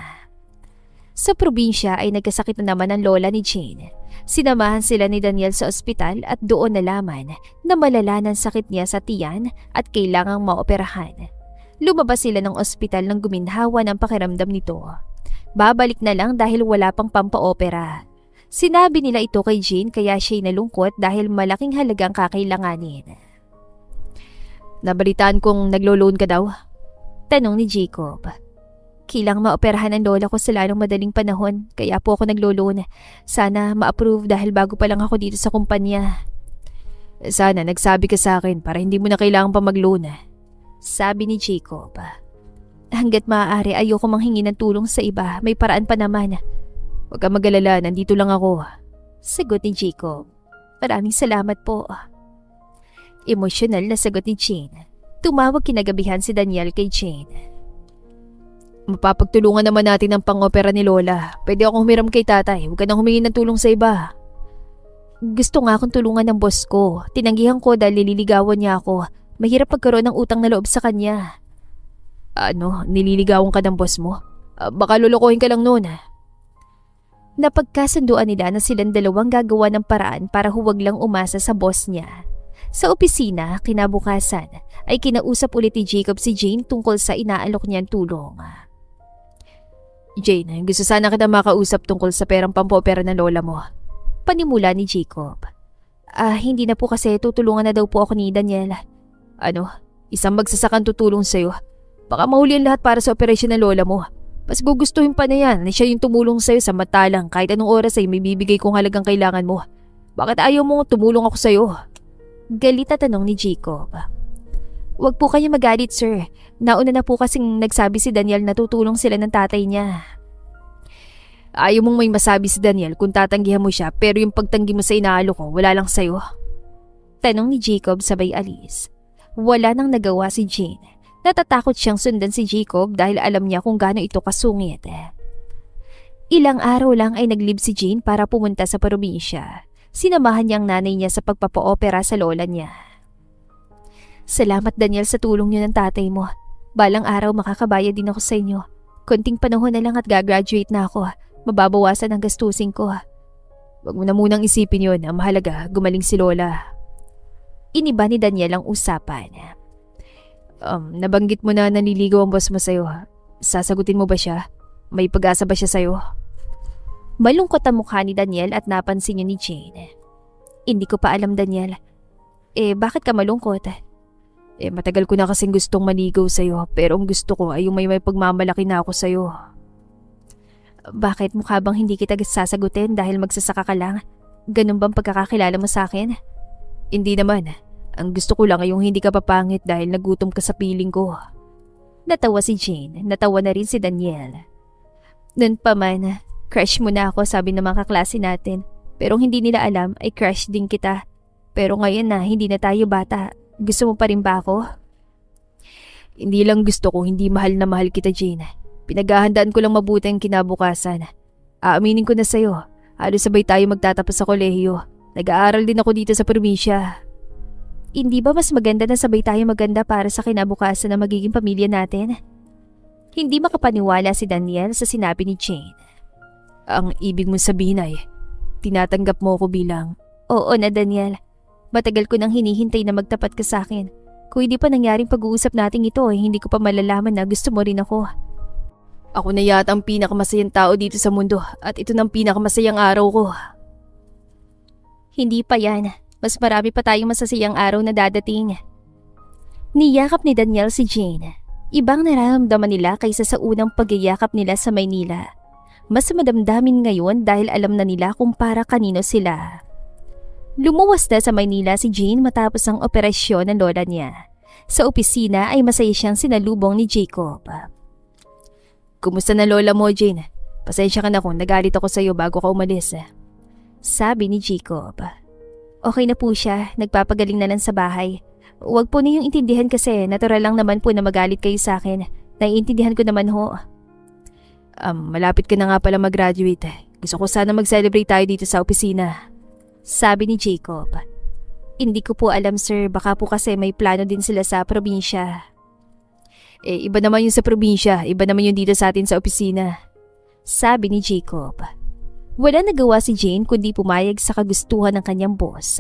Sa probinsya ay nagkasakit na naman ang lola ni Jane. Sinamahan sila ni Daniel sa ospital at doon nalaman na malala ng sakit niya sa tiyan at kailangang maoperahan. Lumabas sila ng ospital nang guminhawa ng pakiramdam nito. Babalik na lang dahil wala pang pampaopera. Sinabi nila ito kay Jane kaya siya'y nalungkot dahil malaking halagang kakailanganin. Nabalitaan kong naglo-loan ka daw? Tanong ni Jacob. Kilang maoperahan ang lola ko sa lalong madaling panahon kaya po ako naglo-loan. Sana ma-approve dahil bago pa lang ako dito sa kumpanya. Sana nagsabi ka sa akin para hindi mo na kailangan pa mag-loan. Sabi ni Jacob. Hanggat maaari ayoko manghingi ng tulong sa iba, may paraan pa naman. Huwag ka mag-alala, nandito lang ako. Sagot ni Jacob. Maraming salamat po. Emosyonal na sagot ni Jane. Tumawag kinagabihan si Daniel kay Jane. Mapapagtulungan naman natin ang pang-opera ni Lola. Pwede akong humiram kay tatay. Huwag ka nang humingi ng tulong sa iba. Gusto nga akong tulungan ng boss ko. Tinanggihan ko dahil nililigawan niya ako. Mahirap pagkaroon ng utang na loob sa kanya. Ano? Nililigawan ka ng boss mo? Baka lulukohin ka lang noon. Napagkasunduan nila na silang dalawang gagawa ng paraan para huwag lang umasa sa boss niya. Sa opisina, kinabukasan, ay kinausap ulit ni Jacob si Jane tungkol sa inaalok niyang tulong. Jane, gusto sana kita makausap tungkol sa perang pampopera ng lola mo. Panimula ni Jacob. Hindi na po kasi tutulungan na daw po ako ni Daniel. Ano? Isang magsasakang tutulong sa'yo? Baka mahuli ang lahat para sa operasyon ng lola mo. Mas gugustuhin pa na yan na siya yung tumulong sa'yo sa matalang kahit anong oras ay may bibigay kong halagang kailangan mo. Bakit ayaw mo tumulong ako sa'yo? Galit na tanong ni Jacob. Huwag po kayo magalit, sir. Nauna na po kasing nagsabi si Daniel na tutulong sila ng tatay niya. Ayaw mong may masabi si Daniel kung tatanggihan mo siya pero yung pagtanggi mo sa inaalo ko wala lang sa'yo? Tanong ni Jacob sabay alis. Wala nang nagawa si Jane. Natatakot siyang sundan si Jacob dahil alam niya kung gaano ito kasungit. Ilang araw lang ay naglib si Jane para pumunta sa probinsya. Sinamahan niya ang nanay niya sa pagpapa-opera sa lola niya. Salamat Daniel sa tulong niyo ng tatay mo. Balang araw makakabayad din ako sa inyo. Konting panahon na lang at gagraduate na ako. Mababawasan ang gastusin ko. Huwag mo na munang isipin yun. Ang mahalaga, gumaling si lola. Iniba ni Daniel ang usapan. Nabanggit mo na naliligaw ang boss mo sa'yo. Sasagutin mo ba siya? May pag-asa ba siya sa'yo? Malungkot ang mukha ni Daniel at napansin niya ni Jane. Hindi ko pa alam, Daniel. Bakit ka malungkot? Matagal ko na kasing gustong maligaw sa'yo pero ang gusto ko ay yung may pagmamalaki na ako sa'yo. Bakit mukha bang hindi kita sasagutin dahil magsasaka ka lang? Ganun bang pagkakakilala mo sa akin? Hindi naman. Ang gusto ko lang ay yung hindi ka papangit dahil nagutom ka sa piling ko. Natawa si Jane. Natawa na rin si Daniel. Noon pa man, crush mo na ako sabi ng mga kaklase natin. Pero hindi nila alam ay crush din kita. Pero ngayon na hindi na tayo bata. Gusto mo pa rin ba ako? Hindi lang gusto ko, hindi mahal na mahal kita, Jane. Pinaghahandaan ko lang mabuti ang kinabukasan. Aaminin ko na sa'yo. Halos sabay tayo magtatapos sa kolehiyo. Nag-aaral din ako dito sa probinsya. Hindi ba mas maganda na sabay tayo maganda para sa kinabukasan na magiging pamilya natin? Hindi makapaniwala si Daniel sa sinabi ni Jane. Ang ibig mong sabihin ay, tinatanggap mo ako bilang... Oo na Daniel. Matagal ko nang hinihintay na magtapat ka sa akin. Kung hindi pa nangyaring pag-uusap natin ito ay hindi ko pa malalaman na gusto mo rin ako. Ako na yata ang pinakamasayang tao dito sa mundo at ito ng pinakamasayang araw ko. Hindi pa yan. Mas marami pa tayong masasayang araw na dadating. Niyakap ni Daniel si Jane. Ibang nararamdaman nila kaysa sa unang pagyayakap nila sa Maynila. Mas madamdamin ngayon dahil alam na nila kung para kanino sila. Lumuwas na sa Maynila si Jane matapos ang operasyon ng lola niya. Sa opisina ay masaya siyang sinalubong ni Jacob. Kumusta na lola mo, Jane? Pasensya ka na kung nagalit ako sa'yo bago ka umalis. Sabi ni Jacob. Okay na po siya, nagpapagaling na lang sa bahay. Huwag po ninyong intindihan kasi natural lang naman po na magalit kayo sa akin. Naiintindihan ko naman ho. Malapit ka na nga pala mag-graduate. Gusto ko sana mag-celebrate tayo dito sa opisina. Sabi ni Jacob. Hindi ko po alam sir, baka po kasi may plano din sila sa probinsya. Iba naman yung sa probinsya, iba naman yung dito sa atin sa opisina. Sabi ni Jacob. Wala nagawa si Jane kundi pumayag sa kagustuhan ng kanyang boss.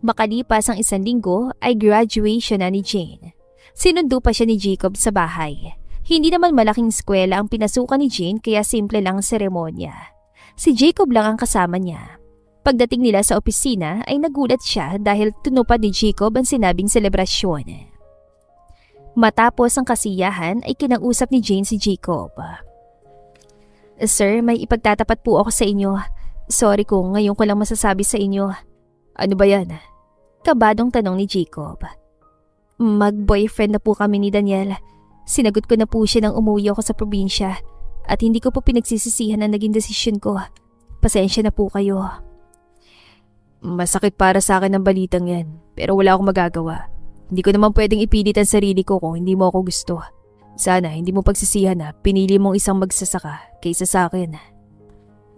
Makalipas ang 1 linggo ay graduation na ni Jane. Sinundo pa siya ni Jacob sa bahay. Hindi naman malaking eskwela ang pinasukan ni Jane kaya simple lang ang seremonya. Si Jacob lang ang kasama niya. Pagdating nila sa opisina ay nagulat siya dahil tinupad ni Jacob ang sinabing selebrasyon. Matapos ang kasiyahan ay kinausap ni Jane si Jacob. Sir, may ipagtatapat po ako sa inyo. Sorry kung ngayon ko lang masasabi sa inyo. Ano ba yan? Kabadong tanong ni Jacob. Mag-boyfriend na po kami ni Daniel. Sinagot ko na po siya nang umuwi ako sa probinsya at hindi ko po pinagsisisihan ang naging desisyon ko. Pasensya na po kayo. Masakit para sa akin ang balitang yan pero wala akong magagawa. Hindi ko naman pwedeng ipilit ang sarili ko kung hindi mo ako gusto. Sana hindi mo pagsisihan na pinili mong isang magsasaka kaysa sa akin.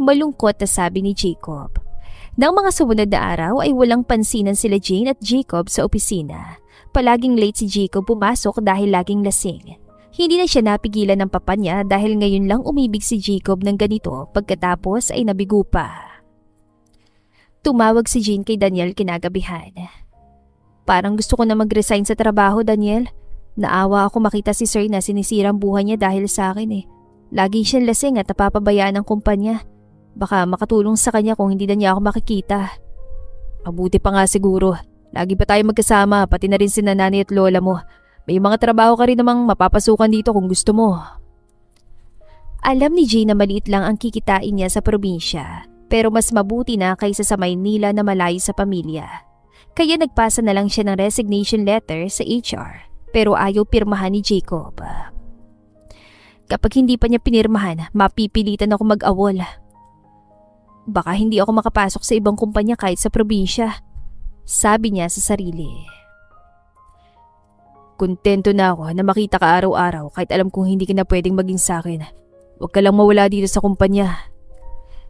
Malungkot na sabi ni Jacob. Nang mga sumunod na araw ay walang pansinan sila Jane at Jacob sa opisina. Palaging late si Jacob pumasok dahil laging lasing. Hindi na siya napigilan ng papa niya dahil ngayon lang umibig si Jacob ng ganito pagkatapos ay nabigo pa. Tumawag si Jane kay Daniel kinagabihan. Parang gusto ko na mag-resign sa trabaho, Daniel. Naawa ako makita si Sir na sinisirang buhay niya dahil sa akin eh. Lagi siyang lasing at napapabayaan ng kumpanya. Baka makatulong sa kanya kung hindi na niya ako makikita. Mabuti pa nga siguro. Lagi pa tayo magkasama, pati na rin si nanay at lola mo. May mga trabaho ka rin namang mapapasukan dito kung gusto mo. Alam ni Jane na maliit lang ang kikitain niya sa probinsya, pero mas mabuti na kaysa sa Maynila na malayo sa pamilya. Kaya nagpasa na lang siya ng resignation letter sa HR, pero ayaw pirmahan ni Jacob. Kapag hindi pa niya pinirmahan, mapipilitan ako mag-awol. Baka hindi ako makapasok sa ibang kumpanya kahit sa probinsya. Sabi niya sa sarili. Kontento na ako na makita ka araw-araw kahit alam kong hindi ka na pwedeng maging sa akin. Huwag ka lang mawala dito sa kumpanya.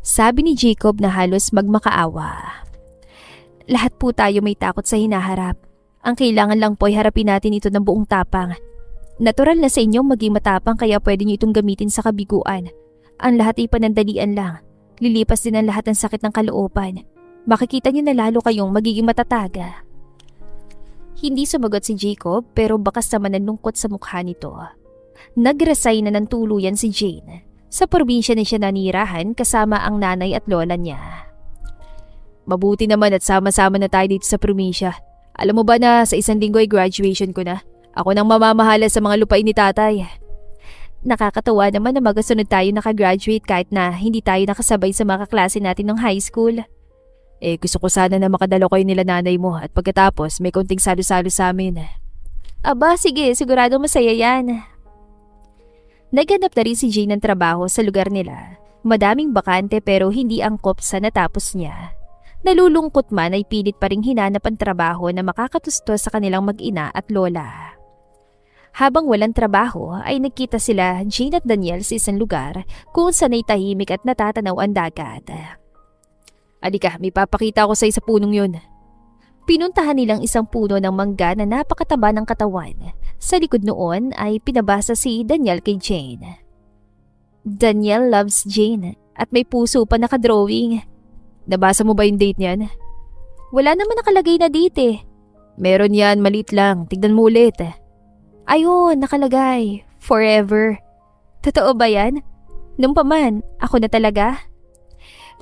Sabi ni Jacob na halos magmakaawa. Lahat po tayo may takot sa hinaharap. Ang kailangan lang po ay harapin natin ito ng buong tapang. Natural na sa inyo maging matapang kaya pwede niyo itong gamitin sa kabiguan. Ang lahat ay panandalian lang. Lilipas din ang lahat ng sakit ng kalooban. Makikita niyo na lalo kayong magiging matataga. Hindi sumagot si Jacob pero bakas naman ang lungkot sa mukha nito. Nag-resign na ng tuluyan si Jane. Sa probinsya na siya nanirahan kasama ang nanay at lola niya. Mabuti naman at sama-sama na tayo dito sa probinsya. Alam mo ba na sa 1 linggo ay graduation ko na? Ako nang mamamahala sa mga lupain ni tatay. Nakakatawa naman na magasunod tayo nakagraduate kahit na hindi tayo nakasabay sa mga kaklase natin ng high school. Gusto ko sana na makadalo kayo nila nanay mo at pagkatapos may konting salo-salo sa amin. Aba, sige, sigurado masaya yan. Naghanap na rin si Jane ng trabaho sa lugar nila. Madaming bakante pero hindi angkop sa natapos niya. Nalulungkot man ay pilit pa ring hinanap ang trabaho na makakatusto sa kanilang mag-ina at lola. Habang walang trabaho ay nagkita sila Jane at Daniel sa isang lugar kung saan ay tahimik at natatanaw ang dagat. Alika, may papakita ko sa isa punong yun. Pinuntahan nilang isang puno ng mangga na napakataba ng katawan. Sa likod noon ay pinabasa si Daniel kay Jane. Daniel loves Jane at may puso pa nakadrawing. Nabasa mo ba yung date niyan? Wala naman nakalagay na date eh. Meron yan, maliit lang. Tignan mo ulit. Ayun, nakalagay. Forever. Totoo ba yan? Nung pa man, ako na talaga?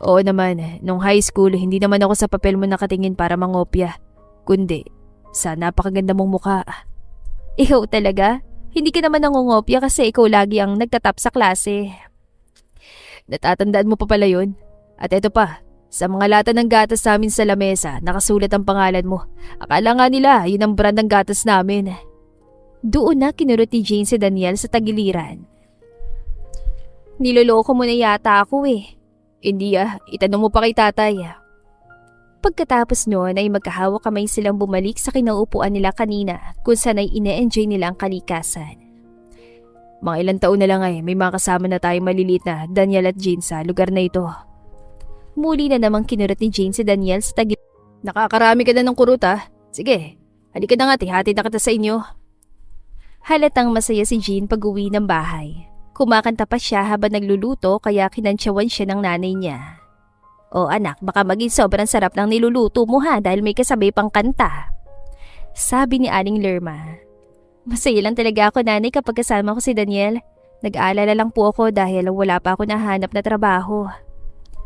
Oo naman, nung high school hindi naman ako sa papel mo nakatingin para mangopya. Kundi, sa napakaganda mong mukha. Ikaw talaga? Hindi ka naman nangungopya kasi ikaw lagi ang nagtatap sa klase. Natatandaan mo pa pala yun? At eto pa, sa mga lata ng gatas namin sa lamesa, nakasulat ang pangalan mo. Akala nga nila, yun ang brand ng gatas namin. Doon na kinurot ni Jane si Daniel sa tagiliran. Niloloko mo na yata ako eh. Hindi itanong mo pa kay tatay. Pagkatapos noon ay magkahawak kamay silang bumalik sa kinaupuan nila kanina kung saan ay ine-enjoy nila ang kalikasan. Mga ilang taon na lang may mga kasama na tayong maliliit na Daniel at Jane sa lugar na ito. Muli na namang kinurot ni Jane si Daniel sa tagilid. Nakakarami ka na ng kurot Sige, halika na nga, hatid na kita sa inyo. Halatang masaya si Jane pag-uwi ng bahay. Kumakanta pa siya habang nagluluto kaya kinantsawan siya ng nanay niya. O anak, baka maging sobrang sarap ng niluluto mo dahil may kasabay pang kanta. Sabi ni Aling Lerma. Masaya lang talaga ako nanay kapag kasama ko si Daniel. Nag-aalala lang po ako dahil wala pa ako nahanap na trabaho.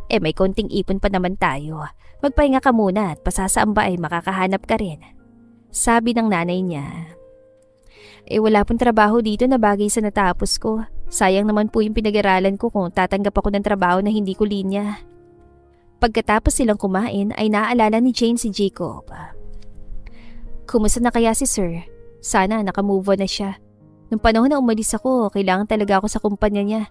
May konting ipon pa naman tayo. Magpahinga ka muna at pasasaamba ay makakahanap ka rin. Sabi ng nanay niya. Wala pong trabaho dito na bagay sa natapos ko. Sayang naman po yung pinag-aralan ko kung tatanggap ako ng trabaho na hindi ko linya. Pagkatapos silang kumain ay naaalala ni Jane si Jacob. Kumusta na kaya si Sir? Sana nakamove on na siya. Nung panahon na umalis ako, kailangan talaga ako sa kumpanya niya.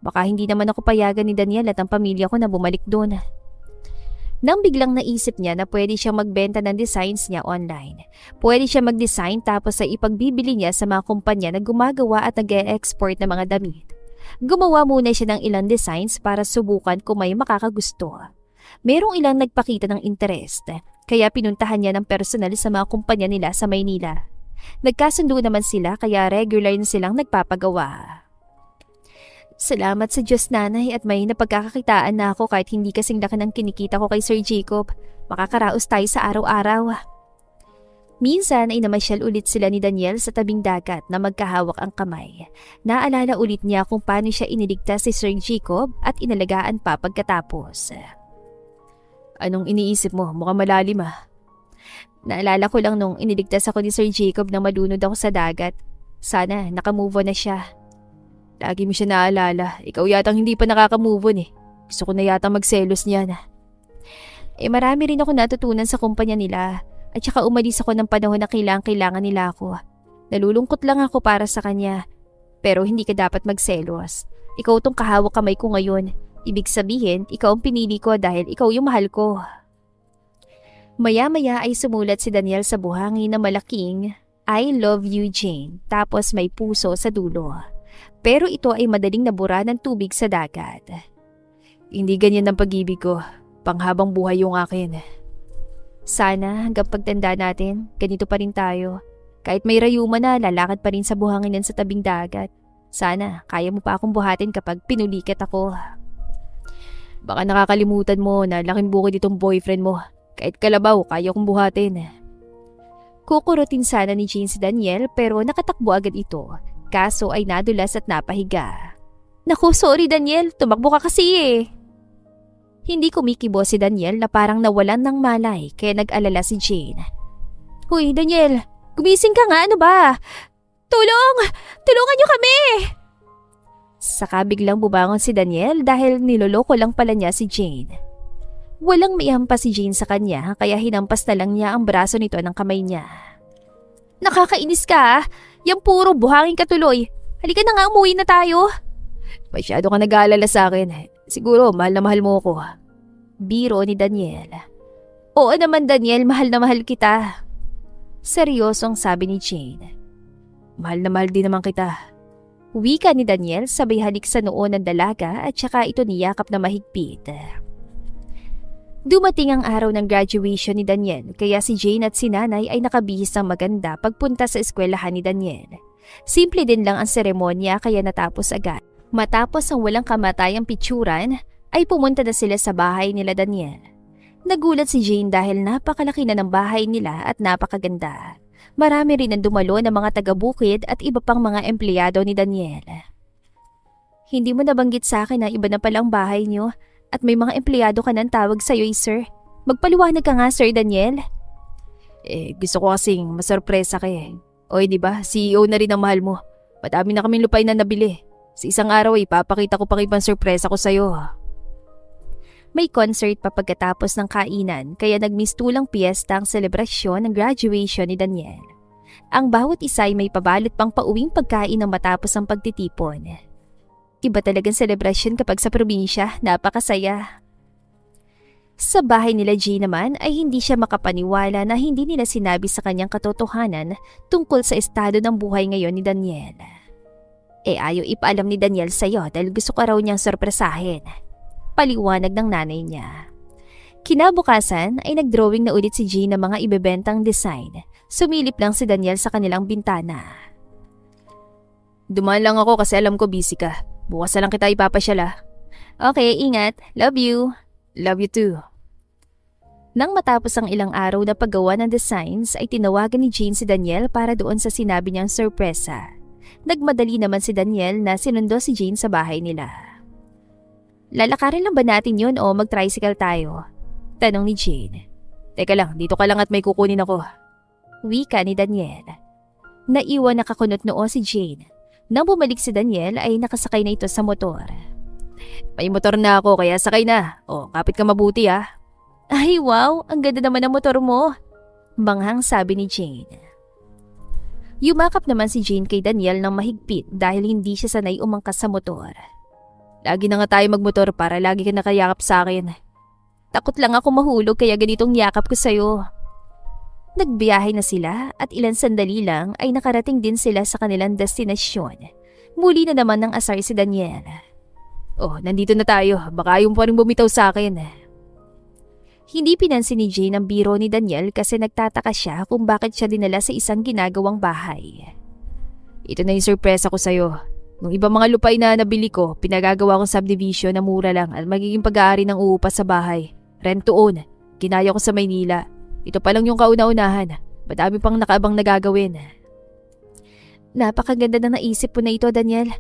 Baka hindi naman ako payagan ni Daniel at ang pamilya ko na bumalik doon. Nang biglang naisip niya na pwede siyang magbenta ng designs niya online. Pwede siya mag-design tapos ay ipagbibili niya sa mga kumpanya na gumagawa at nag-e-export ng mga damit. Gumawa muna siya ng ilang designs para subukan kung may makakagusto. Merong ilang nagpakita ng interest, kaya pinuntahan niya ng personal sa mga kumpanya nila sa Maynila. Nagkasundo naman sila kaya regular na silang nagpapagawa. Salamat sa Diyos nanay at may napagkakakitaan na ako kahit hindi kasing laki ng kinikita ko kay Sir Jacob. Makakaraos tayo sa araw-araw. Minsan ay namasyal ulit sila ni Daniel sa tabing dagat na magkahawak ang kamay. Naalala ulit niya kung paano siya iniligtas si Sir Jacob at inalagaan pa pagkatapos. Anong iniisip mo? Mukhang malalim Naalala ko lang nung iniligtas ako ni Sir Jacob na malunod ako sa dagat. Sana nakamove on na siya. Lagi mo siya naalala. Ikaw yatang hindi pa nakaka-move on Gusto ko na yatang magselos niyan. Marami rin ako natutunan sa kumpanya nila at saka umalis ako ng panahon na kailangan nila ako. Nalulungkot lang ako para sa kanya. Pero hindi ka dapat magselos. Ikaw tong kahawak kamay ko ngayon. Ibig sabihin, ikaw ang pinili ko dahil ikaw yung mahal ko. Maya-maya ay sumulat si Daniel sa buhangin na malaking I love you Jane tapos may puso sa dulo. Pero ito ay madaling nabura ng tubig sa dagat. Hindi ganyan ang pag-ibig ko. Panghabang buhay yung akin. Sana hanggang pagtanda natin, ganito pa rin tayo. Kahit may rayuma na, lalakad pa rin sa buhanginan sa tabing dagat. Sana kaya mo pa akong buhatin kapag pinulikat ako. Baka nakakalimutan mo na laking bukid itong boyfriend mo. Kahit kalabaw, kaya kong buhatin. Kukurutin sana ni Jane si Daniel pero nakatakbo agad ito. Kaso ay nadulas at napahiga. Naku, sorry Daniel, tumakbo ka kasi Hindi kumikibo si Daniel na parang nawalan ng malay kaya nag-alala si Jane. Huy Daniel, gumising ka nga, ano ba? Tulong! Tulungan niyo kami! Saka biglang bubangon si Daniel dahil niloloko lang pala niya si Jane. Walang maihampas si Jane sa kanya kaya hinampas na lang niya ang braso nito ng kamay niya. Nakakainis ka Yang puro buhangin ka tuloy. Halika na nga, umuwi na tayo. Masyado ka nag-aalala sa akin. Siguro mahal na mahal mo ako. Biro ni Daniel. Oo naman Daniel, mahal na mahal kita. Seryosong sabi ni Jane. Mahal na mahal din naman kita. Wika ni Daniel sabay halik sa noo ng dalaga at saka ito niyakap na mahigpit. Dumating ang araw ng graduation ni Daniel kaya si Jane at si nanay ay nakabihis ng maganda pagpunta sa eskwelahan ni Daniel. Simple din lang ang seremonya kaya natapos agad. Matapos ang walang kamatayang pitsuran ay pumunta na sila sa bahay nila Daniel. Nagulat si Jane dahil napakalaki na ng bahay nila at napakaganda. Marami rin ang dumalo ng mga taga-bukid at iba pang mga empleyado ni Daniel. Hindi mo nabanggit sa akin na iba na pala ang bahay niyo. At may mga empleyado ka ng tawag sa'yo sir. Magpaliwanag ka nga Sir Daniel. Gusto ko kasing masurpresa ka Oy diba, CEO na rin ang mahal mo. Madami na kaming lupay na nabili. Sa isang araw papakita ko pang ibang surpresa ko sa'yo. May concert pa pagkatapos ng kainan kaya nagmistulang piyesta ang selebrasyon ng graduation ni Daniel. Ang bawat isa ay may pabalot pang pauwing pagkain ng matapos ang pagtitipon. Iba talagang selebrasyon kapag sa probinsya, napakasaya. Sa bahay nila Jean naman ay hindi siya makapaniwala na hindi nila sinabi sa kanyang katotohanan tungkol sa estado ng buhay ngayon ni Daniel. Ayaw ipaalam ni Daniel sa'yo dahil gusto ka raw niyang sorpresahin. Paliwanag ng nanay niya. Kinabukasan ay nagdrawing na ulit si Jean ng mga ibebentang design. Sumilip lang si Daniel sa kanilang bintana. Dumaan lang ako kasi alam ko busy ka. Bukas na lang kita ipapasyala. Okay, ingat. Love you. Love you too. Nang matapos ang ilang araw na paggawa ng designs ay tinawagan ni Jean si Daniel para doon sa sinabi niyang sorpresa. Nagmadali naman si Daniel na sinundo si Jean sa bahay nila. Lalakarin lang ba natin yun o mag-tricycle tayo? Tanong ni Jean. Teka lang, dito ka lang at may kukunin ako. Wika ni Daniel. Naiwan nakakunot noo si Jane. Nang bumalik si Daniel ay nakasakay na ito sa motor. May motor na ako kaya sakay na. Kapit ka mabuti ah. Ay wow, ang ganda naman ng motor mo. Manghang sabi ni Jane. Yumakap naman si Jane kay Daniel ng mahigpit dahil hindi siya sanay umangkas sa motor. Lagi na nga tayo magmotor para lagi ka nakayakap sa akin. Takot lang ako mahulog kaya ganitong yakap ko sa'yo. Nagbiyahe na sila at ilang sandali lang ay nakarating din sila sa kanilang destinasyon. Muli na naman ng asar si Daniel. Nandito na tayo. Baka ayaw pa rin bumitaw sa akin. Hindi pinansin ni Jane ang biro ni Daniel kasi nagtataka siya kung bakit siya dinala sa isang ginagawang bahay. Ito na yung sorpresa ko sa'yo. Nung ibang mga lupay na nabili ko, pinagagawa kong subdivision na mura lang at magiging pag-aari ng uupa sa bahay. Rent to own. Ginaya ko sa Maynila. Ito pa lang yung kauna-unahan. Madami pang nakaabang nagagawin. Napakaganda na naisip po na ito, Daniel.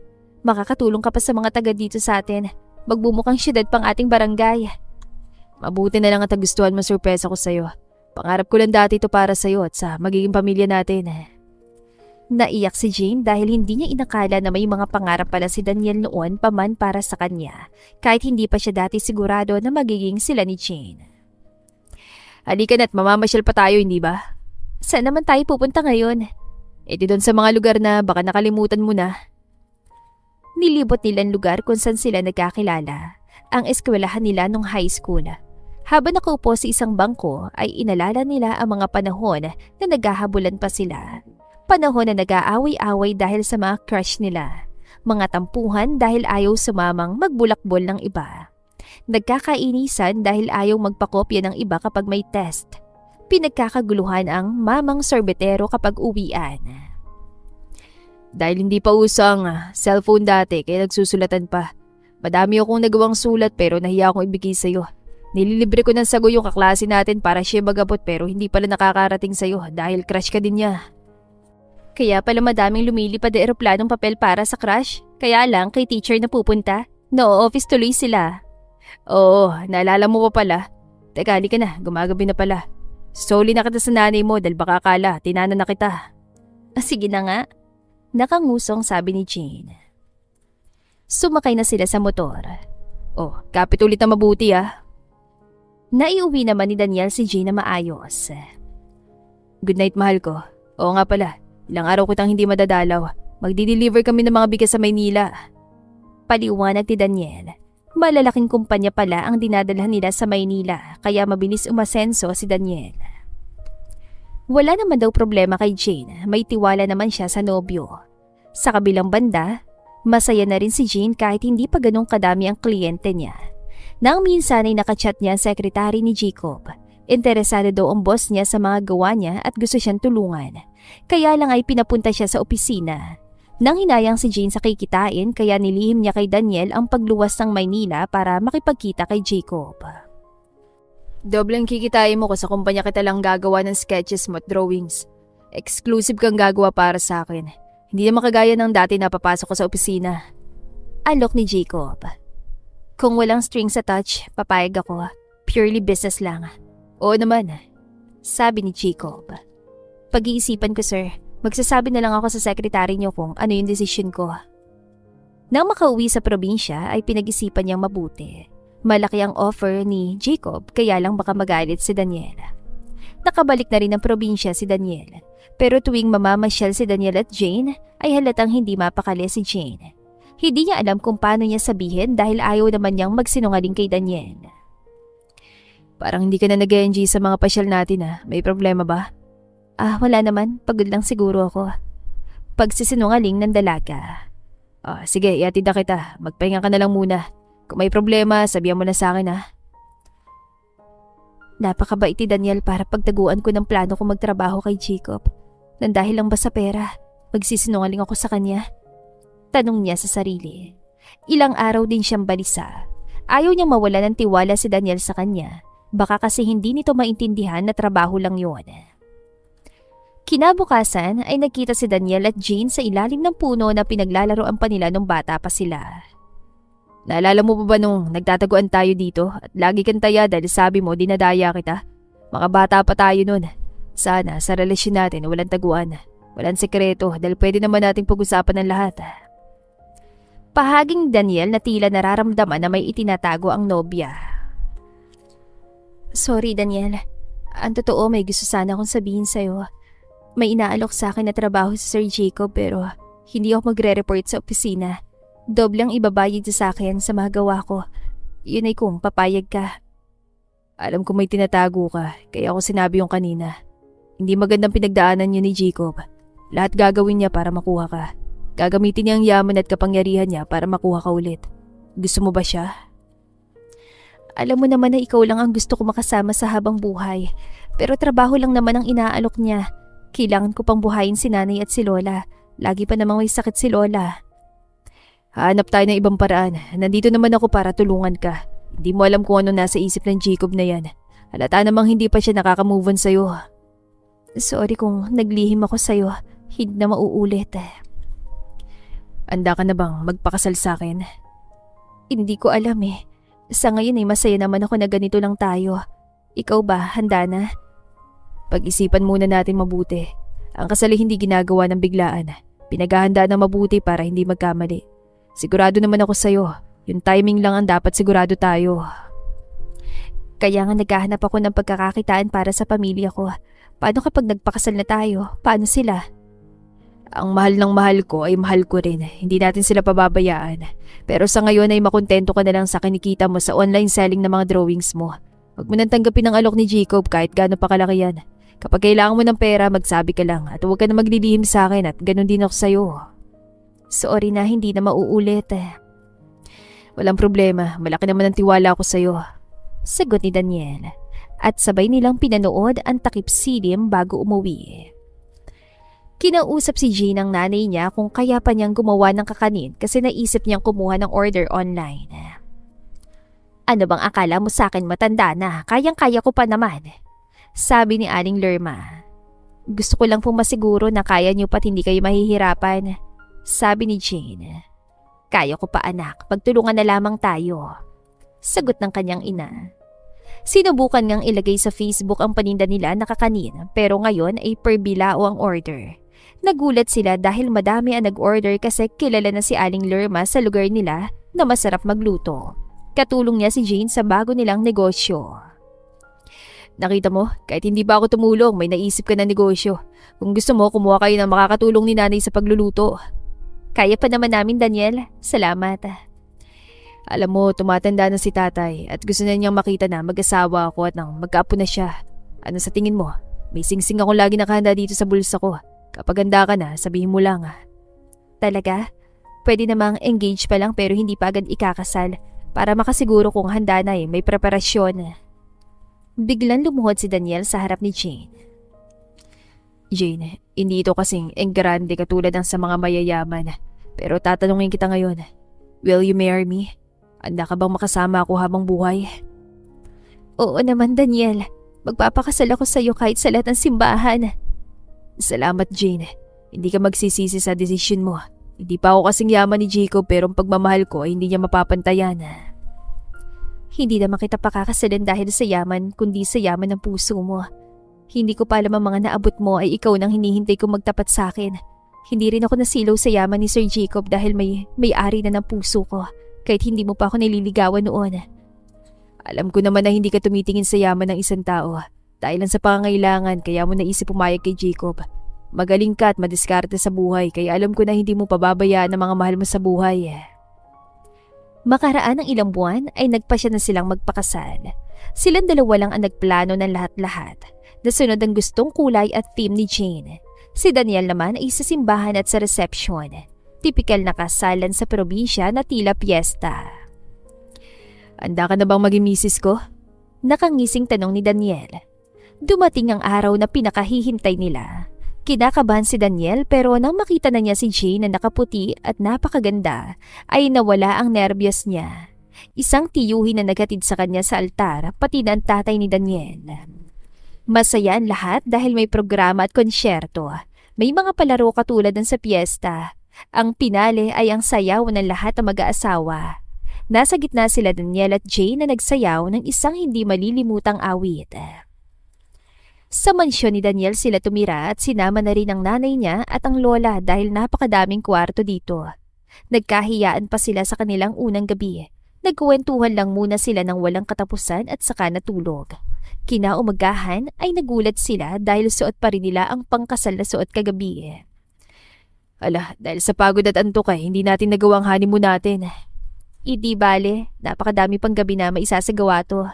Makakatulong ka pa sa mga taga dito sa atin. Magbumukang syudad pang ating barangay. Mabuti na lang at nagustuhan mo sorpresa ko sa'yo. Pangarap ko lang dati ito para sa'yo at sa magiging pamilya natin. Naiyak si Jane dahil hindi niya inakala na may mga pangarap pala si Daniel noon paman para sa kanya. Kahit hindi pa siya dati sigurado na magiging sila ni Jane. Halika na't mamamasyal pa tayo, hindi ba? Saan naman tayo pupunta ngayon? Di doon sa mga lugar na baka nakalimutan mo na. Nilibot nilang lugar kung saan sila nagkakilala. Ang eskwelahan nila nung high school. Habang nakaupo sa isang bangko ay inalala nila ang mga panahon na naghahabulan pa sila. Panahon na nag-aaway-away dahil sa mga crush nila. Mga tampuhan dahil ayaw sumamang magbulakbol ng iba. Nagkakainisan dahil ayaw magpakopya ng iba kapag may test. Pinagkakaguluhan ang mamang sorbetero kapag uwian. Dahil hindi pa uso ang cellphone dati kaya nagsusulatan pa. Madami akong nagawang sulat pero nahiya akong ibigay sa'yo. Nililibre ko ng sago yung kaklase natin para siya magabot pero hindi pala nakakarating sa'yo dahil crush ka din niya. Kaya pala madaming lumilipad na eroplanong papel para sa crush. Kaya lang kay teacher na pupunta. No, office tuloy sila. Oo, naalala mo pa pala. Teka, halika na, gumagabi na pala. Soli na kita sa nanay mo dahil baka akala, tinana na kita. Sige na nga. Nakangusong sabi ni Jane. Sumakay na sila sa motor. Kapit ulit na mabuti ah. Naiuwi naman ni Daniel si Jane na maayos. Good night, mahal ko. Oo nga pala, ilang araw kitang hindi madadalaw. Magdi-deliver kami ng mga bigas sa Maynila. Paliwanag ni Daniel. Malalaking kumpanya pala ang dinadalhan nila sa Maynila kaya mabilis umasenso si Daniel. Wala naman daw problema kay Jane, may tiwala naman siya sa nobyo. Sa kabilang banda, masaya na rin si Jane kahit hindi pa ganong kadami ang kliyente niya. Nang minsan ay nakachat niya ang sekretary ni Jacob. Interesado daw ang boss niya sa mga gawa niya at gusto siyang tulungan. Kaya lang ay pinapunta siya sa opisina. Nang hinayang si Jane sa kikitain kaya nilihim niya kay Daniel ang pagluwas ng Maynila para makipagkita kay Jacob. Dobleng kikitain mo ko sa kumpanya kita lang gagawa ng sketches mo at drawings. Exclusive kang gagawa para sa akin. Hindi na makagaya ng dati na papasok ko sa opisina. Alok ni Jacob. Kung walang strings attached, papayag ako. Purely business lang. Oo naman. Sabi ni Jacob. Pag-iisipan ko, sir. Magsasabi na lang ako sa sekretary niyo kung ano yung desisyon ko. Nang makauwi sa probinsya ay pinag-isipan niyang mabuti. Malaki ang offer ni Jacob kaya lang baka magalit si Daniel. Nakabalik na rin ng probinsya si Daniel. Pero tuwing mamamasyal si Daniel at Jane ay halatang hindi mapakali si Jane. Hindi niya alam kung paano niya sabihin dahil ayaw naman niyang magsinungaling kay Daniel. Parang hindi ka na nag-enjoy sa mga pasyal natin May problema ba? Wala naman. Pagod lang siguro ako. Pagsisinungaling ng dalaga. Sige, iatid na kita. Magpahinga ka na lang muna. Kung may problema, sabihan mo na sa akin Napakabait ni Daniel para pagtaguan ko ng plano kong magtrabaho kay Jacob. Nang dahil lang ba sa pera, magsisinungaling ako sa kanya? Tanong niya sa sarili. Ilang araw din siyang balisa. Ayaw niyang mawala ng tiwala si Daniel sa kanya. Baka kasi hindi nito maintindihan na trabaho lang yun. Kinabukasan ay nagkita si Daniel at Jane sa ilalim ng puno na pinaglalaroan pa nila nung bata pa sila. Naalala mo pa ba nung nagtataguan tayo dito at lagi kang taya dahil sabi mo dinadaya kita? Mga bata pa tayo nun. Sana sa relasyon natin walang taguan, walang sekreto dahil pwede naman nating pag-usapan ng lahat. Pahaging Daniel na tila nararamdaman na may itinatago ang nobya. Sorry Daniel, ang totoo may gusto sana akong sabihin sa'yo. May inaalok sa akin na trabaho si Sir Jacob pero hindi ako magre-report sa opisina. Doble ang ibabayad sa akin sa mga gawa ko. Yun ay kung papayag ka. Alam ko may tinatago ka, kaya ako sinabi yung kanina. Hindi magandang pinagdaanan yun ni Jacob. Lahat gagawin niya para makuha ka. Gagamitin niya ang yaman at kapangyarihan niya para makuha ka ulit. Gusto mo ba siya? Alam mo naman na ikaw lang ang gusto ko makasama sa habang buhay. Pero trabaho lang naman ang inaalok niya. Kailangan ko pang buhayin si nanay at si lola. Lagi pa namang may sakit si lola. Hanap tayo ng ibang paraan. Nandito naman ako para tulungan ka. Hindi mo alam kung ano nasa isip ng Jacob na yan. Halata namang hindi pa siya nakaka-move on sa'yo. Sorry kung naglihim ako sa'yo. Hindi na mauulit. Anda ka na bang magpakasal sa akin? Hindi ko alam Sa ngayon ay masaya naman ako na ganito lang tayo. Ikaw ba, handa na? Pag-isipan muna natin mabuti. Ang kasal ay hindi ginagawa ng biglaan. Pinaghahanda na mabuti para hindi magkamali. Sigurado naman ako sa'yo. Yung timing lang ang dapat sigurado tayo. Kaya nga naghahanap ako ng pagkakakitaan para sa pamilya ko. Paano kapag nagpakasal na tayo? Paano sila? Ang mahal ng mahal ko ay mahal ko rin. Hindi natin sila pababayaan. Pero sa ngayon ay makontento ka na lang sa kinikita mo sa online selling ng mga drawings mo. Huwag mo nang tanggapin ang alok ni Jacob kahit gaano pa kalaki yan. Kapag kailangan mo ng pera, magsabi ka lang at huwag ka na maglilihim sa akin at ganun din ako sa'yo. Sorry na, hindi na mauulit. Walang problema, malaki naman ang tiwala ko sa'yo. Sagot ni Daniel. At sabay nilang pinanood ang takip silim bago umuwi. Kinausap si Jean ang nanay niya kung kaya pa niyang gumawa ng kakanin kasi naisip niyang kumuha ng order online. Ano bang akala mo sa akin matanda na? Kayang-kaya ko pa naman. Sabi ni Aling Lerma. Gusto ko lang pong masiguro na kaya niyo pa't hindi kayo mahihirapan. Sabi ni Jane. Kaya ko pa anak, pagtulungan na lamang tayo. Sagot ng kanyang ina. Sinubukan ngang ilagay sa Facebook ang paninda nila na kakanin pero ngayon ay per bilao ang order. Nagulat sila dahil madami ang nag-order kasi kilala na si Aling Lerma sa lugar nila na masarap magluto. Katulong niya si Jane sa bago nilang negosyo. Nakita mo, kahit hindi ba ako tumulong, may naisip ka na negosyo. Kung gusto mo, kumuha kayo ng makakatulong ni nanay sa pagluluto. Kaya pa naman namin, Daniel. Salamat. Alam mo, tumatanda na si tatay at gusto na niyang makita na mag-asawa ako at nang magkaapo na siya. Ano sa tingin mo? May singsing akong lagi nakahanda dito sa bulsa ko. Kapag handa ka na, sabihin mo lang. Talaga? Pwede namang engage pa lang pero hindi pa agad ikakasal para makasiguro kung handa na may preparasyon. Biglang lumuhod si Daniel sa harap ni Jane. Jane, hindi ito kasing engrande katulad ng sa mga mayayaman. Pero tatanungin kita ngayon, will you marry me? Handa ka bang makasama ako habang buhay? Oo naman, Daniel. Magpapakasal ako sa iyo kahit sa lahat ng simbahan. Salamat, Jane. Hindi ka magsisisi sa desisyon mo. Hindi pa ako kasing yaman ni Jacob pero ang pagmamahal ko ay hindi niya mapapantayan. Hindi naman kita pakakasalan dahil sa yaman kundi sa yaman ng puso mo. Hindi ko pa alam ang mga naabot mo ay ikaw nang hinihintay kong magtapat sa akin. Hindi rin ako nasilaw sa yaman ni Sir Jacob dahil may-ari na ng puso ko kahit hindi mo pa ako nililigawan noon. Alam ko naman na hindi ka tumitingin sa yaman ng isang tao. Dahil lang sa pangangailangan kaya mo naisip pumayag kay Jacob. Magaling ka at madiskarte sa buhay kaya alam ko na hindi mo pababayaan ang mga mahal mo sa buhay. Makaraan ng ilang buwan ay nagpasya na silang magpakasal. Silang dalawa lang ang nagplano ng lahat-lahat. Nasunod ang gustong kulay at theme ni Jane. Si Daniel naman ay sa simbahan at sa reception. Tipikal na kasalan sa probinsya na tila piyesta. Handa ka na bang maging misis ko? Nakangising tanong ni Daniel. Dumating ang araw na pinakahihintay nila. Kinakabahan si Daniel pero nang makita na niya si Jane na nakaputi at napakaganda, ay nawala ang nervyos niya. Isang tiyuhin na naghatid sa kanya sa altar, pati na ang tatay ni Daniel. Masaya ang lahat dahil may programa at konsyerto. May mga palaro katulad ng sa piyesta. Ang pinale ay ang sayaw ng lahat ng mag-aasawa. Nasa gitna sila Daniel at Jane na nagsayaw ng isang hindi malilimutang awit. Sa mansyon ni Daniel sila tumira at sinama na rin ang nanay niya at ang lola dahil napakadaming kwarto dito. Nagkahiyaan pa sila sa kanilang unang gabi. Nagkuwentuhan lang muna sila ng walang katapusan at saka natulog. Kinaumagahan ay nagulat sila dahil suot pa rin nila ang pangkasal na suot kagabi. Ala, dahil sa pagod at antok hindi natin nagawa ang honeymoon natin. Hindi bale, napakadami pang gabi na maisasagawa to.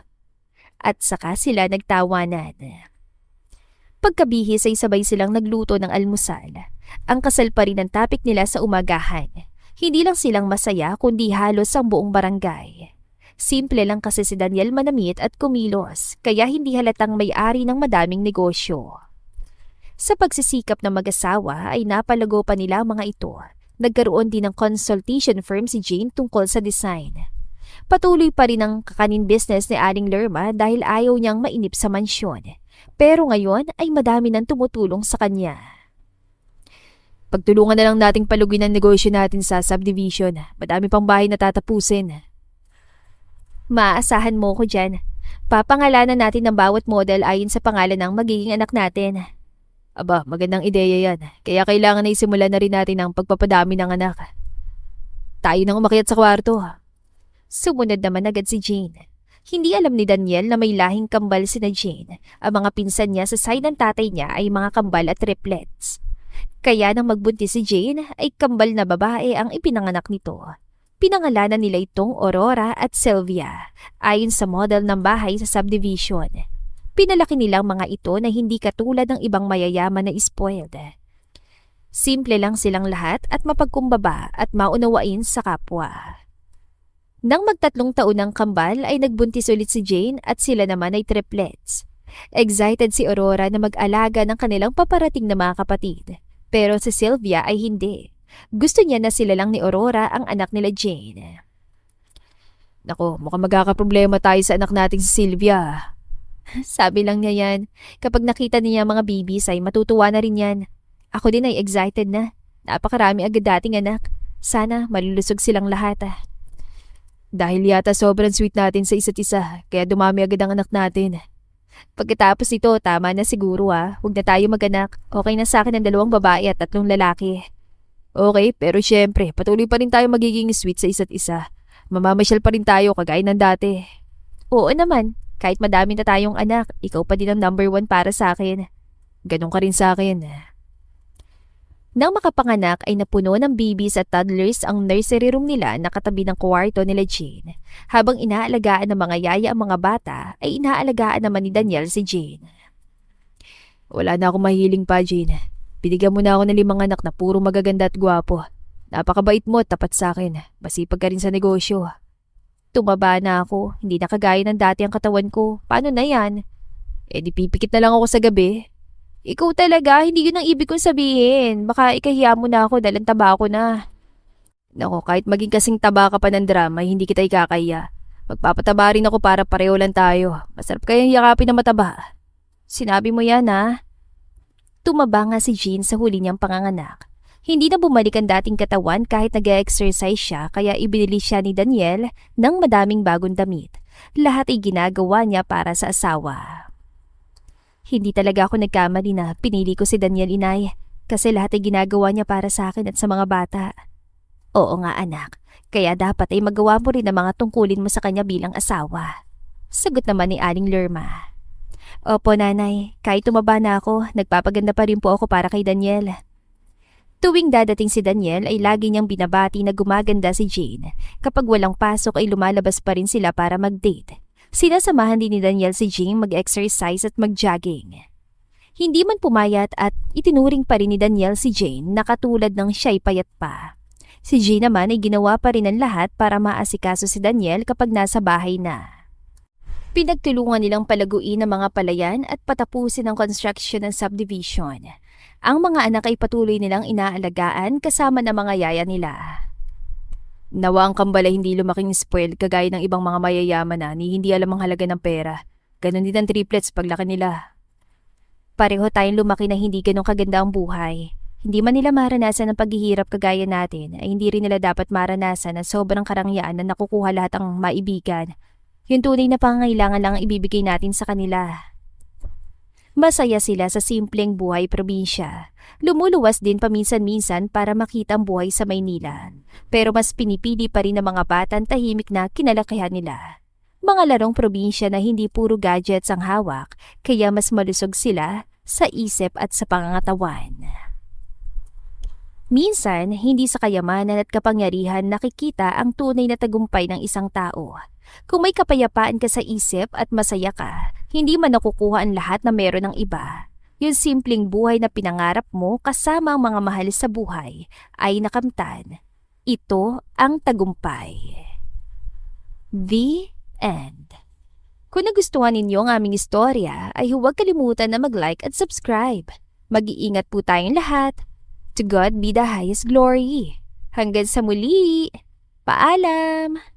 At saka sila nagtawanan. Pagkabihis ay sabay silang nagluto ng almusal. Ang kasal pa rin ang topic nila sa umagahan. Hindi lang silang masaya kundi halos ang buong barangay. Simple lang kasi si Daniel manamit at kumilos kaya hindi halatang may-ari ng madaming negosyo. Sa pagsisikap ng mag-asawa ay napalago pa nila ang mga ito. Nagkaroon din ng consultation firm si Jane tungkol sa design. Patuloy pa rin ang kakanin business ni Aling Lerma dahil ayaw niyang mainip sa mansyon. Pero ngayon ay madami nang tumutulong sa kanya. Pagtulungan na lang nating palugin ang negosyo natin sa subdivision. Madami pang bahay na tatapusin. Maaasahan mo ko dyan. Papangalanan natin ng bawat model ayon sa pangalan ng magiging anak natin. Aba, magandang ideya yan. Kaya kailangan na isimulan na rin natin ang pagpapadami ng anak. Tayo nang umakyat sa kwarto. Sumunod naman agad si Jane. Hindi alam ni Daniel na may lahing kambal si Jane. Ang mga pinsan niya sa side ng tatay niya ay mga kambal at triplets. Kaya nang magbuntis si Jane ay kambal na babae ang ipinanganak nito. Pinangalanan nila itong Aurora at Sylvia ayon sa model ng bahay sa subdivision. Pinalaki nilang mga ito na hindi katulad ng ibang mayayaman na spoiled. Simple lang silang lahat at mapagkumbaba at maunawain sa kapwa. Nang magtatlong taon ng kambal ay nagbuntis ulit si Jane at sila naman ay triplets. Excited si Aurora na mag-alaga ng kanilang paparating na mga kapatid. Pero si Sylvia ay hindi. Gusto niya na sila lang ni Aurora ang anak nila Jane. Nako, mukhang magkakaproblema tayo sa anak nating si Sylvia. Sabi lang niya yan. Kapag nakita niya mga babies ay matutuwa na rin yan. Ako din ay excited na. Napakarami agad dating anak. Sana malulusog silang lahat. Dahil yata sobrang sweet natin sa isa't isa, kaya dumami agad ang anak natin. Pagkatapos ito, tama na siguro Huwag na tayo maganak. Okay na sa akin ang 2 babae at 3 lalaki. Okay, pero syempre, patuloy pa rin tayo magiging sweet sa isa't isa. Mamamasyal pa rin tayo kagaya ng dati. Oo naman, kahit madami na tayong anak, ikaw pa din ang number 1 para sa akin. Ganon ka rin sa akin. Nang makapanganak ay napuno ng babies at toddlers ang nursery room nila na katabi ng kwarto nila Jane. Habang inaalagaan ng mga yaya ang mga bata, ay inaalagaan naman ni Daniel si Jane. Wala na akong mahiling pa, Jane. Binigyan mo na ako ng 5 anak na puro magaganda at gwapo. Napakabait mo at tapat sa akin. Masipag ka rin sa negosyo. Tumaba na ako. Hindi na kagaya ng dati ang katawan ko. Paano na yan? Di pipikit na lang ako sa gabi. Ikaw talaga, hindi yun ang ibig kong sabihin. Baka ikahiya mo na ako dahil ang taba ko na. Nako, kahit maging kasing taba ka pa ng drama, hindi kita ikakaya. Magpapataba rin ako para pareho lang tayo. Masarap kayang yakapin na mataba. Sinabi mo yan Tumaba nga si Jean sa huli niyang panganganak. Hindi na bumalik ang dating katawan kahit nag-exercise siya kaya ibinili siya ni Daniel ng madaming bagong damit. Lahat ay ginagawa niya para sa asawa. Hindi talaga ako nagkamali na pinili ko si Daniel, inay, kasi lahat ay ginagawa niya para sa akin at sa mga bata. Oo nga anak, kaya dapat ay magawa mo rin ang mga tungkulin mo sa kanya bilang asawa. Sagot naman ni Aling Lerma. Opo, nanay. Kahit tumaba na ako, nagpapaganda pa rin po ako para kay Daniel. Tuwing dadating si Daniel ay lagi niyang binabati na gumaganda si Jane. Kapag walang pasok ay lumalabas pa rin sila para mag-date. Sinasamahan din ni Daniel si Jane mag-exercise at mag-jogging. Hindi man pumayat at itinuring pa rin ni Daniel si Jane na katulad ng siya'y payat pa. Si Jane naman ay ginawa pa rin ang lahat para maasikaso si Daniel kapag nasa bahay na. Pinagtulungan nilang palaguin ang mga palayan at patapusin ang construction ng subdivision. Ang mga anak ay patuloy nilang inaalagaan kasama ng mga yaya nila. Nawa ang kambal ay hindi lumaking spoiled kagaya ng ibang mga mayayaman na ni hindi alam ang halaga ng pera. Ganon din ang triplets paglaki nila. Pareho tayong lumaki na hindi ganun kaganda ang buhay. Hindi man nila maranasan ang paghihirap kagaya natin, ay hindi rin nila dapat maranasan na sobrang karangyaan na nakukuha lahat ang maibigan. Yung tunay na pangangailangan lang ang ibibigay natin sa kanila. Masaya sila sa simpleng buhay probinsya. Lumuluwas din paminsan-minsan para makita ang buhay sa Maynila. Pero mas pinipili pa rin ng mga bata ang tahimik na kinalakihan nila. Mga larong probinsya na hindi puro gadgets ang hawak, kaya mas malusog sila sa isip at sa pangangatawan. Minsan, hindi sa kayamanan at kapangyarihan nakikita ang tunay na tagumpay ng isang tao. Kung may kapayapaan ka sa isip at masaya ka, hindi man nakukuha ang lahat na meron ng iba. Yung simpleng buhay na pinangarap mo kasama ang mga mahal sa buhay ay nakamtan. Ito ang tagumpay. The end. Kung nagustuhan ninyo ang aming istorya, ay huwag kalimutan na mag-like at subscribe. Mag-iingat po tayong lahat. To God be the highest glory. Hanggang sa muli. Paalam!